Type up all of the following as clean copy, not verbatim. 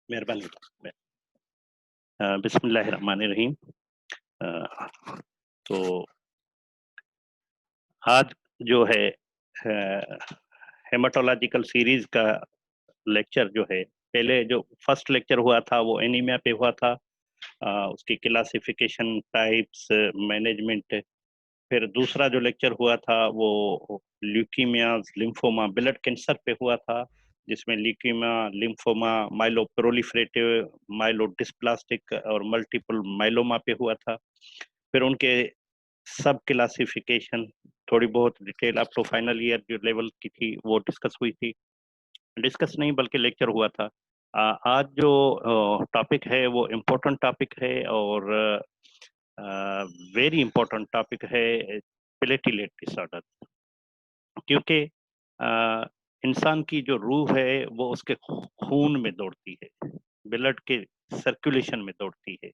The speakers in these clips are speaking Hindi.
मेहरबानी। बिस्मिल्लाहिर्रहमानिर्रहीम। अ, तो आज जो है हेमाटोलॉजिकल सीरीज का लेक्चर जो है, पहले जो फर्स्ट लेक्चर हुआ था वो एनीमिया पे हुआ था। उसकी क्लासिफिकेशन, टाइप्स, मैनेजमेंट। फिर दूसरा जो लेक्चर हुआ था वो ल्यूकीमियाज, लिम्फोमा, ब्लड कैंसर पे हुआ था, जिसमें ल्यूकीमिया, लिम्फोमा, माइलोप्रोलिफरेटिव, माइलोडिस्प्लास्टिक और मल्टीपल माइलोमा पे हुआ था। फिर उनके सब क्लासिफिकेशन, थोड़ी बहुत detail up to final year जो लेवल की थी वो डिस्कस हुई थी। डिस्कस नहीं बल्कि लेक्चर हुआ था। आज जो टॉपिक है वो इम्पोर्टेंट टॉपिक है और वेरी इम्पोर्टेंट टॉपिक है, प्लेटिलेट डिसऑर्डर। क्योंकि इंसान की जो रूह है वो उसके खून में दौड़ती है, ब्लड के सर्कुलेशन में दौड़ती है।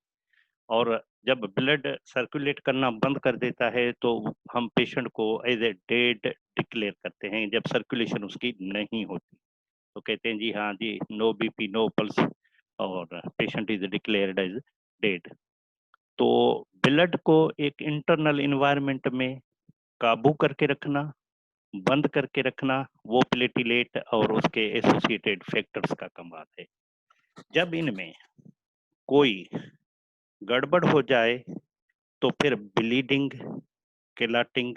और जब ब्लड सर्कुलेट करना बंद कर देता है तो हम पेशेंट को एज ए डेड डिक्लेयर करते हैं, जब सर्कुलेशन उसकी नहीं होती तो कहते हैं जी हाँ जी, नो बीपी, नो पल्स, और patient is declared as dead. तो ब्लड को एक इंटरनल इन्वायरमेंट में काबू करके रखना, बंद करके रखना, वो प्लेटिलेट और उसके एसोसिएटेड फैक्टर्स का कमाल है। जब इनमें कोई गड़बड़ हो जाए तो फिर ब्लीडिंग, क्लॉटिंग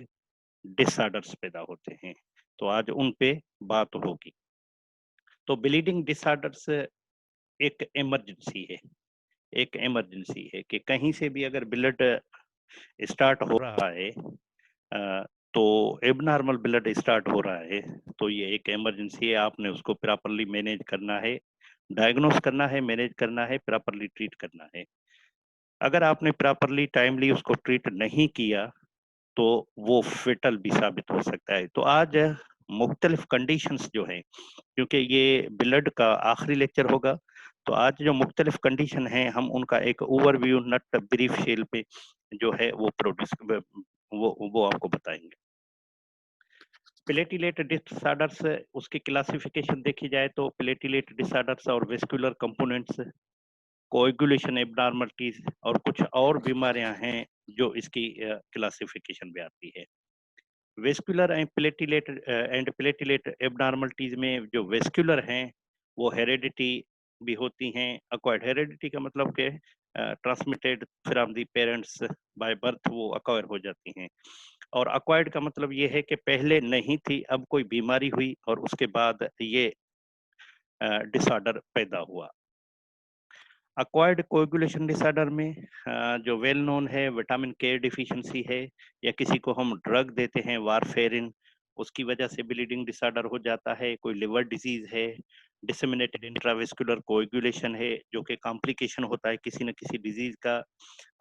डिसऑर्डर्स पैदा होते हैं। तो आज उन पे बात होगी। तो ब्लीडिंग डिसऑर्डर्स एक इमरजेंसी है, एक इमरजेंसी है कि कहीं से भी अगर ब्लड स्टार्ट हो रहा है, तो एबनॉर्मल ब्लड स्टार्ट हो रहा है, तो ये एक इमरजेंसी है। आपने उसको प्रॉपरली मैनेज करना है, डायग्नोस करना है, मैनेज करना है, प्रॉपरली ट्रीट करना है। अगर आपने प्रॉपरली टाइमली उसको ट्रीट नहीं किया तो वो फेटल भी साबित हो सकता है। तो आज मुख्तलिफ कंडीशंस जो हैं, क्योंकि ये ब्लड का आखिरी लेक्चर होगा, तो आज जो मुख्तलिफ कंडीशन हैं हम उनका एक ओवरव्यू नट ब्रीफ शेल पे जो है वो प्रोड्यूस वो आपको बताएंगे। प्लेटिलेट डिसऑर्डर्स, उसकी क्लासिफिकेशन देखी जाए तो प्लेटिलेट डिसऑर्डर्स और वेस्कुलर कंपोनेंट्स, कोएगुलेशन एब्नॉर्मलिटीज और कुछ और बीमारियां हैं जो इसकी क्लासिफिकेशन में आती है। वेस्कुलर एंड प्लेटिलेट एब्नॉर्मलिटीज में जो वेस्कुलर हैं वो हेरेडिटी भी होती हैं। अक्वायर्ड, हेरेडिटी का मतलब कि transmitted from the parents by birth, वो अक्वायर हो जाती हैं। और अक्वायर्ड का मतलब ये है कि पहले नहीं थी, अब कोई बीमारी हुई और उसके बाद ये डिसऑर्डर पैदा हुआ। अक्वायर्ड कोएगुलेशन डिसऑर्डर में जो वेल नोन है विटामिन के डिफिशिएंसी है, या किसी को हम ड्रग देते हैं वारफेरिन, उसकी वजह से ब्लीडिंग डिसऑर्डर हो जाता है। कोई लिवर डिजीज है, डिसेमिनेटेड इंट्रावेस्कुलर कोएगुलेशन है जो कि कॉम्प्लिकेशन होता है किसी न किसी डिजीज का।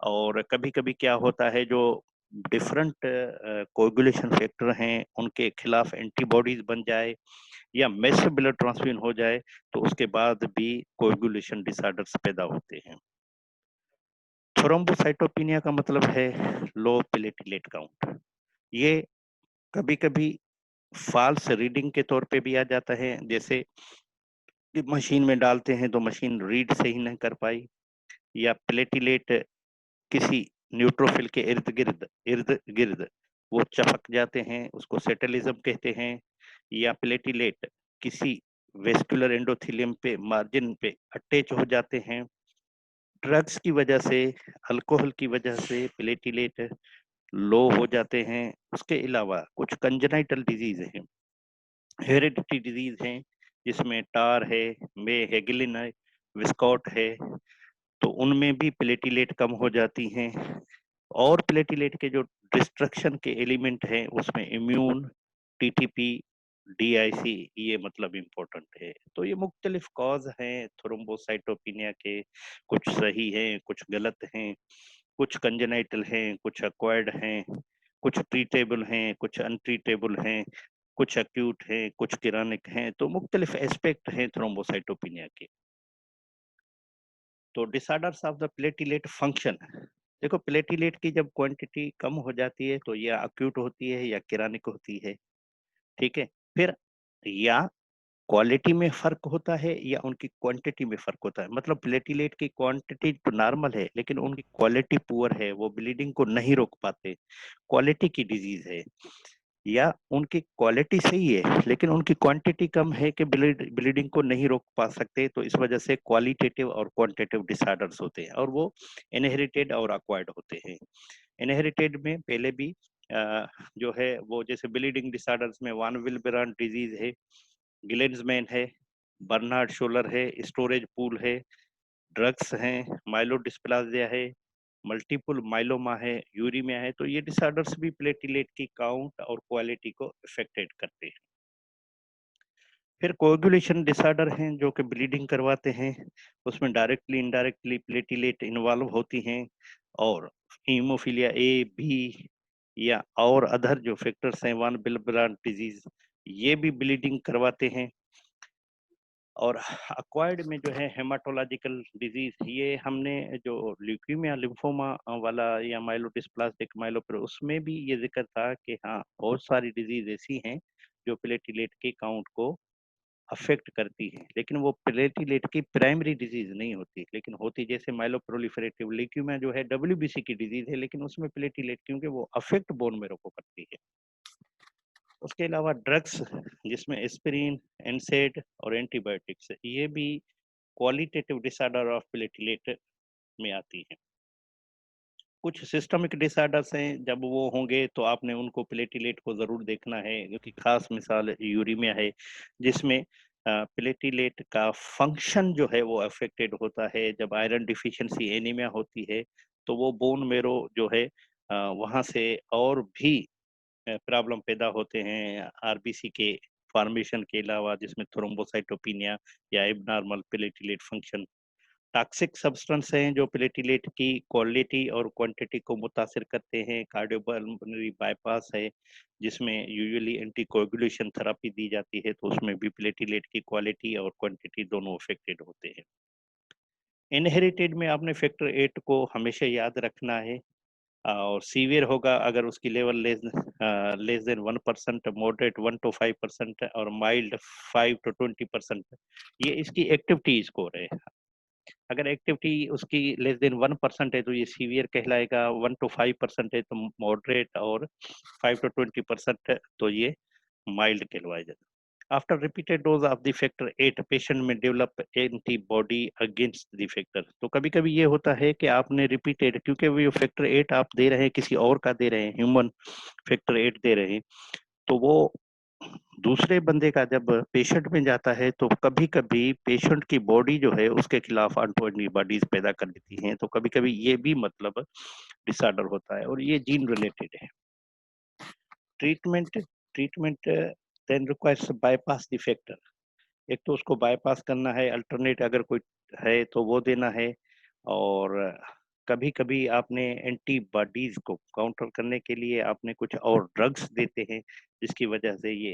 और कभी कभी क्या होता है, जो डिफरेंट कोएगुलेशन फैक्टर हैं उनके खिलाफ एंटीबॉडीज बन जाए या मैसिव ब्लड ट्रांसफ्यूजन हो जाए, तो उसके बाद भी कोएगुलेशन डिसऑर्डर्स पैदा होते हैं। थ्रोम्बोसाइटोपिनिया का मतलब है लो प्लेटलेट काउंट। ये कभी कभी फाल्स रीडिंग के तौर पे भी आ जाता है, जैसे कि मशीन में डालते हैं तो मशीन रीड सही नहीं कर पाई, या प्लेटिलेट किसी न्यूट्रोफिल के इर्द गिर्द गिर्द वो चपक जाते हैं, उसको सेटलिज्म कहते हैं। या प्लेटिलेट किसी वेस्कुलर एंडोथेलियम पे मार्जिन पे अटैच हो जाते हैं। ड्रग्स की वजह से, अल्कोहल की वजह से प्लेटिलेट लो हो जाते हैं। उसके अलावा कुछ कंजेनाइटल डिजीज हैं, हेरिडिटी डिजीज हैं, जिसमें टार है, मे हेगलिन है, विस्कॉट है, तो उनमें भी प्लेटिलेट कम हो जाती हैं। और प्लेटिलेट के जो डिस्ट्रक्शन के एलिमेंट हैं उसमें इम्यून, टीटीपी, डीआईसी, ये मतलब इम्पोर्टेंट है। तो ये मुख्तलिफ कॉज हैं थ्रोम्बोसाइटोपिनिया के, कुछ सही हैं, कुछ गलत हैं, कुछ कंजेनाइटल हैं, कुछ एक्वायर्ड हैं, कुछ ट्रीटेबल हैं, कुछ अनट्रीटेबल हैं, कुछ एक्यूट हैं, कुछ किरानिक हैं। तो मुख्तलिफ एस्पेक्ट हैं थ्रोम्बोसाइटोपिनिया के। तो disorders of the platelet function, देखो प्लेटिलेट की जब क्वांटिटी कम हो जाती है तो या अक्यूट होती है या किरानिक होती है, ठीक है। फिर या क्वालिटी में फ़र्क होता है या उनकी क्वांटिटी में फ़र्क होता है? मतलब प्लेटलेट की क्वांटिटी तो नॉर्मल है, लेकिन उनकी क्वालिटी पुअर है, वो ब्लीडिंग को नहीं रोक पाते, क्वालिटी की डिज़ीज़ है। या उनकी क्वालिटी सही है, लेकिन उनकी क्वांटिटी कम है कि ब्लीडिंग को नहीं रोक पा सकते, तो इस वजह से क्वालिटेटिव और क्वांटिटेटिव डिसऑर्डर्स होते हैं और वो इनहेरिटेड और एक्वायर्ड होते हैं। इनहेरिटेड में पहले भी जो है वो जैसे ब्लीडिंग डिसऑर्डर्स में वान विल्बेरान डिजीज है, गिलेंसमैन है, बर्नार्ड शोलर है, स्टोरेज पूल है, ड्रग्स हैं, माइलोडिस्प्लाजिया है, मल्टीपल माइलोमा है, यूरीमिया है, तो ये डिसऑर्डर्स भी प्लेटलेट की काउंट और क्वालिटी को अफेक्टेड करते हैं। फिर कोएगुलेशन डिसऑर्डर हैं जो कि ब्लीडिंग करवाते हैं, उसमें डायरेक्टली इनडायरेक्टली प्लेटलेट इन्वॉल्व होती हैं और हीमोफीलिया ए बी या और अदर जो फैक्टर्स हैं वान बिलब्रांट डिजीज, ये भी ब्लीडिंग करवाते हैं। और अक्वायर्ड में जो है हेमाटोलॉजिकल डिजीज, ये हमने जो ल्यूकीमिया लिम्फोमा वाला या माइलोडिस्प्लास्टिक माइलोपर, उसमें भी ये जिक्र था कि हाँ बहुत सारी डिजीज ऐसी हैं जो प्लेटलेट के काउंट को अफेक्ट करती है, लेकिन वो प्लेटलेट की प्राइमरी डिजीज नहीं होती, लेकिन होती जैसे माइलोप्रोलिफरेटिव ल्यूकीमिया जो है डब्ल्यूबीसी की डिजीज है, लेकिन उसमें प्लेटलेट क्योंकि वो अफेक्ट बोन मेरो को करती है। उसके अलावा ड्रग्स जिसमें एस्पिरिन, एनसेड और एंटीबायोटिक्स, ये भी क्वालिटेटिव डिसऑर्डर ऑफ प्लेटलेट में आती है। कुछ सिस्टमिक डिसऑर्डर्स हैं, जब वो होंगे तो आपने उनको प्लेटलेट को जरूर देखना है, क्योंकि खास मिसाल यूरीमिया है जिसमें प्लेटलेट का फंक्शन जो है वो अफेक्टेड होता है। जब आयरन डिफिशिएंसी एनीमिया होती है तो वो बोन मेरो जो है वहां से और भी प्रॉब्लम पैदा होते हैं आरबीसी के फॉर्मेशन के अलावा, जिसमें थ्रोम्बोसाइटोपिनिया या abnormal platelet function. Toxic substance हैं जो प्लेटलेट की क्वालिटी और क्वांटिटी को मुतासिर करते हैं। कार्डियोपल्मोनरी बाईपास है जिसमें यूजुअली एंटीकोगुलेशन थेरेपी दी जाती है, तो उसमें भी प्लेटलेट की क्वालिटी और क्वांटिटी दोनों अफेक्टेड होते हैं। इनहेरिटेड में आपने फैक्टर 8 को हमेशा याद रखना है, और सीवियर होगा अगर उसकी level less than 1%, moderate 1 to 5% और माइल्ड 5 to 20%। ये इसकी एक्टिविटी स्कोर है। अगर एक्टिविटी उसकी लेस देन 1% है तो ये सीवियर कहलाएगा, 1 to 5% है तो मॉडरेट, और 5 to 20% तो ये माइल्ड कहलाएगा। After repeated dose of the factor 8 patient में develop antibody against the factor. तो कभी कभी ये होता है कि आपने रिपीटेड, क्योंकि वो फैक्टर 8 आप दे रहे हैं किसी और का दे रहे हैं, ह्यूमन फैक्टर 8 दे रहे हैं, तो वो दूसरे बंदे का जब पेशेंट में जाता है तो कभी कभी पेशेंट की बॉडी जो है उसके खिलाफ एंटीबॉडीज पैदा कर देती हैं, तो कभी कभी ये भी मतलब डिसऑर्डर होता है और ये जीन रिलेटेड है। Treatment treatment then requires bypass the factor. एक तो उसको बाईपास करना है, अल्टरनेट अगर कोई है तो वो देना है, और कभी कभी आपने एंटीबॉडीज को काउंटर करने के लिए आपने कुछ और ड्रग्स देते हैं जिसकी वजह से ये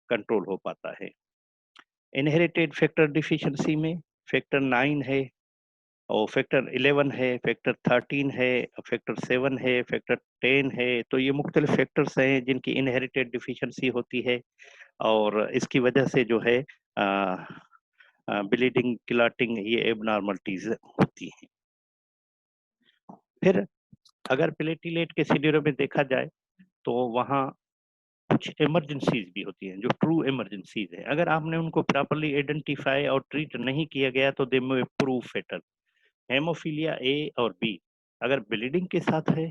कंट्रोल हो पाता है। इनहेरिटेड फैक्टर डिफिशिएंसी में फैक्टर 9 है और फैक्टर 11 है, फैक्टर 13 है, फैक्टर 7 है, फैक्टर 10 है, तो ये मुख्तलिफ फैक्टर्स हैं जिनकी इनहेरिटेड डिफिशिएंसी होती है और इसकी वजह से जो है ब्लीडिंग, क्लॉटिंग, ये एबनॉर्मलिटीज होती हैं। फिर अगर प्लेटलेट के सिनेरियो में देखा जाए तो वहाँ कुछ इमरजेंसीज भी होती हैं जो ट्रू इमरजेंसीज है। अगर आपने उनको प्रॉपरली आइडेंटिफाई और ट्रीट नहीं किया गया तो दे मे प्रूव फेटल। हेमोफीलिया ए और बी अगर ब्लीडिंग के साथ है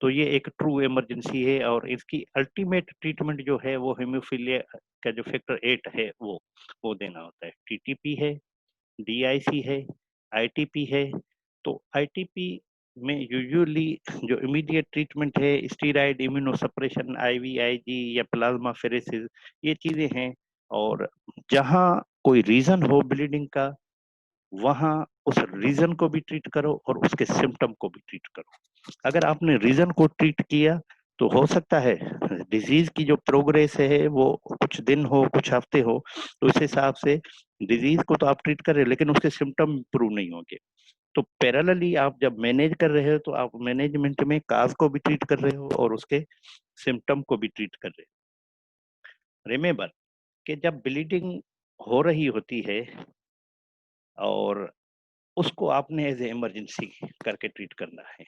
तो ये एक ट्रू इमरजेंसी है और इसकी अल्टीमेट ट्रीटमेंट जो है वो हेमोफीलिया का जो फैक्टर 8 है वो देना होता है। टीटीपी है, डीआईसी है, आईटीपी है। तो आईटीपी में यूजुअली जो इमीडिएट ट्रीटमेंट है स्टीराइड, इम्यूनोसप्रेशन, आईवीआईजी या प्लाज्मा फेरेसिस, ये चीजें हैं। और जहां कोई रीजन हो ब्लीडिंग का वहां उस रीजन को भी ट्रीट करो और उसके सिम्टम को भी ट्रीट करो। अगर आपने रीजन को ट्रीट किया तो हो सकता है डिजीज की जो प्रोग्रेस है वो कुछ दिन हो, कुछ हफ्ते हो, तो उस हिसाब से डिजीज को तो आप ट्रीट कर रहे हो लेकिन उसके सिम्टम इंप्रूव नहीं होंगे। तो पैरेलली आप जब मैनेज कर रहे हो तो आप मैनेजमेंट में काज को भी ट्रीट कर रहे हो और उसके सिम्टम को भी ट्रीट कर रहे हो। रिमेंबर कि जब ब्लीडिंग हो रही होती है और उसको आपने एज ए इमरजेंसी करके ट्रीट करना है,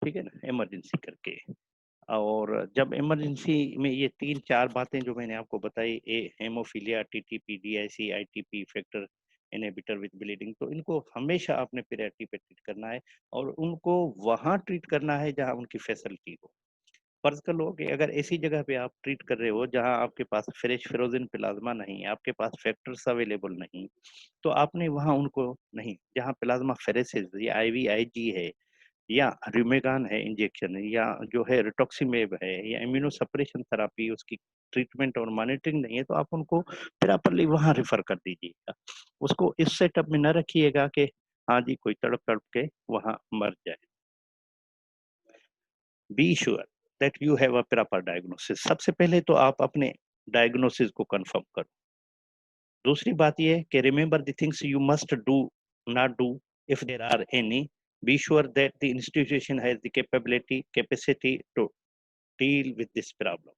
ठीक है ना, इमरजेंसी करके। और जब इमरजेंसी में ये 3-4 बातें जो मैंने आपको बताई, haemophilia, TTP, DIC, ITP, factor inhibitor with bleeding, तो इनको हमेशा आपने प्रायोरिटी पे ट्रीट करना है और उनको वहाँ ट्रीट करना है जहाँ उनकी फैसिलिटी हो। फर्ज कर लो कि अगर ऐसी जगह पे आप ट्रीट कर रहे हो जहाँ आपके पास फ्रेश फ्रोजन प्लाज्मा नहीं है, आपके पास फैक्टर्स अवेलेबल नहीं, तो आपने वहाँ उनको नहीं, जहाँ प्लाज्मा फेरेसिस या आईवीआईजी है या रिमेगान है इंजेक्शन, या जो है रिटोक्सीमेब है या इम्यूनो सप्रेशन थेरेपी, उसकी ट्रीटमेंट और मॉनिटरिंग नहीं है, तो आप उनको प्रॉपर्ली वहाँ रेफर कर दीजिएगा। उसको इस सेटअप में न रखिएगा कि हाँ जी, कोई तड़प तड़प के वहाँ मर जाए। B sure that you have a proper diagnosis. सबसे पहले तो आप अपने डायग्नोसिस को कंफर्म करो। दूसरी बात ये है कि remember the things you must do, not do, if there are any. Be sure that the institution has the capacity to deal with this problem.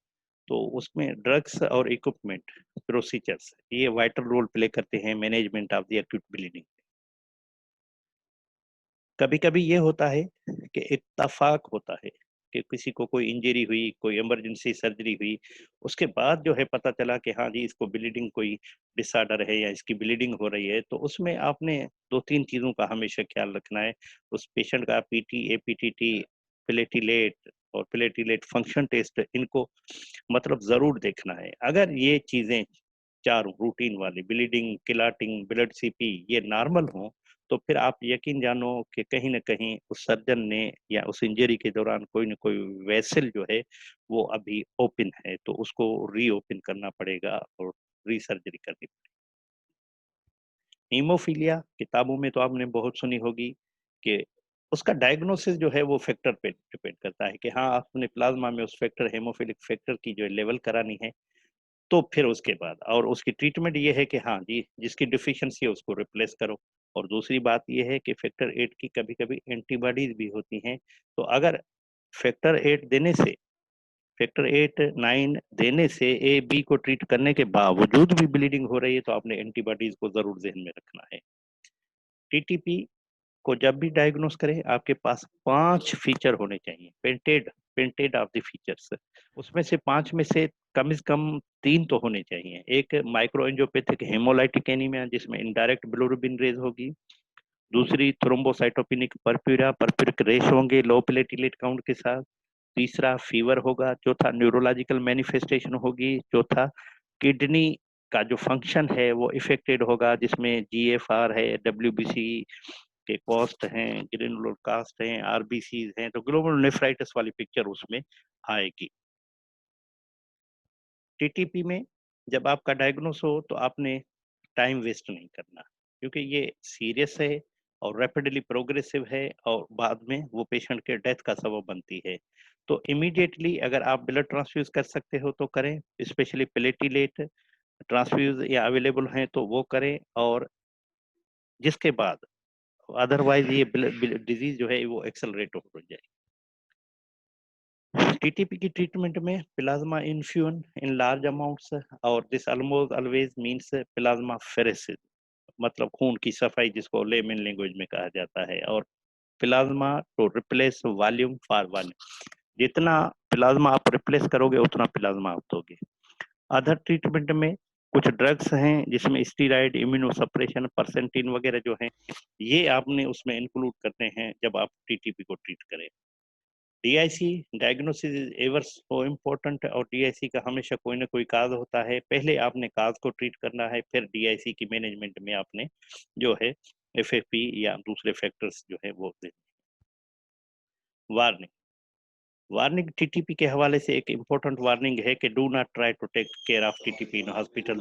तो उसमें ड्रग्स और इक्विपमेंट, प्रोसीजर्स, ये वाइटल रोल प्ले करते हैं management of the acute bleeding. कभी-कभी ये होता है कि इत्तफ़ाक होता है कि किसी को कोई इंजरी हुई, कोई इमरजेंसी सर्जरी हुई, उसके बाद जो है पता चला कि हाँ जी, इसको ब्लीडिंग कोई डिसऑर्डर है या इसकी ब्लीडिंग हो रही है, तो उसमें आपने 2-3 चीज़ों का हमेशा ख़्याल रखना है। उस पेशेंट का पीटी, एपीटीटी, प्लेटिलेट और प्लेटिलेट फंक्शन टेस्ट, इनको मतलब ज़रूर देखना है। अगर ये चीज़ें 4 रूटीन वाली ब्लीडिंग, क्लॉटिंग, ब्लड सीपी ये नॉर्मल हों, तो फिर आप यकीन जानो कि कहीं न कहीं उस सर्जन ने या उस इंजरी के दौरान कोई न कोई वेसल जो है वो अभी ओपन है, तो उसको रीओपन करना पड़ेगा और री-सर्जरी करनी पड़ेगी। हीमोफीलिया किताबों में तो आपने बहुत सुनी होगी कि उसका डायग्नोसिस जो है वो फैक्टर पे डिपेंड करता है कि हाँ, आपने प्लाज़्मा में उस फैक्टर, हेमोफिलिक फैक्टर की जो लेवल करानी है, तो फिर उसके बाद और उसकी ट्रीटमेंट ये है कि हाँ जी, जिसकी डेफिशिएंसी है उसको रिप्लेस करो। और दूसरी बात ये है कि फैक्टर 8 की कभी-कभी एंटीबॉडीज़ भी होती हैं, तो अगर फैक्टर 8 देने से, फैक्टर 8, 9 देने से ए, बी को ट्रीट करने के बावजूद भी ब्लीडिंग हो रही है, तो आपने एंटीबॉडीज़ को ज़रूर ज़हन में रखना है। टीटीपी को जब भी डायग्नोस करें, आपके पास 5 फीचर होने चाहिए, painted painted of the features. उसमें से 5 में से कम से कम 3 तो होने चाहिए। एक माइक्रो एंजियोपैथिक हेमोलाइटिक एनीमिया जिसमें इनडायरेक्ट बिलिरुबिन रेज़ होगी। दूसरी थ्रोम्बोसाइटोपेनिक परप्यूरा, परप्यूरिक रेश होंगे लो प्लेटलेट काउंट के साथ। तीसरा फीवर होगा। चौथा न्यूरोलॉजिकल मैनिफेस्टेशन होगी। चौथा किडनी का जो फंक्शन है वो इफेक्टेड होगा, जिसमें जीएफआर है, डब्ल्यूबीसी के कॉस्ट हैं, ग्रेनुलर कास्ट हैं, आरबीसीज हैं, तो ग्लोमेरुलर नेफ्राइटिस वाली पिक्चर उसमें आएगी। टीटीपी में जब आपका डायग्नोस हो तो आपने टाइम वेस्ट नहीं करना, क्योंकि ये सीरियस है और रैपिडली प्रोग्रेसिव है और बाद में वो पेशेंट के डेथ का सबब बनती है। तो इमीडिएटली अगर आप ब्लड ट्रांसफ्यूज कर सकते हो तो करें, स्पेशली प्लेटिलेट ट्रांसफ्यूज या अवेलेबल हैं तो वो करें, और जिसके बाद अदरवाइज ये डिजीज जो है वो एक्सेलरेट हो जाए। टीटीपी की ट्रीटमेंट में plasma infusion in large amounts, और this almost always means plasmapheresis, मतलब खून की सफाई जिसको लेमन लैंग्वेज में कहा जाता है, और plasma to replace volume for volume, जितना प्लाज्मा आप रिप्लेस करोगे उतना प्लाज्मा आप दोगे। अदर ट्रीटमेंट में कुछ ड्रग्स हैं जिसमें स्टीरॉयड, इम्यूनो सप्रेशन, परसेंटिन वगैरह जो हैं, ये आपने उसमें इंक्लूड करने हैं जब आप टीटीपी को ट्रीट करें। DIC diagnosis is ever so important, और डीआईसी का हमेशा कोई ना कोई काज होता है। पहले आपने काज को ट्रीट करना है, फिर डीआईसी की मैनेजमेंट में आपने जो है एफएफपी या दूसरे फैक्टर्स जो है वो वार्निंग। वार्निंग टीटीपी के हवाले से एक इम्पोर्टेंट वार्निंग है कि do not try to take care of TTP in hospital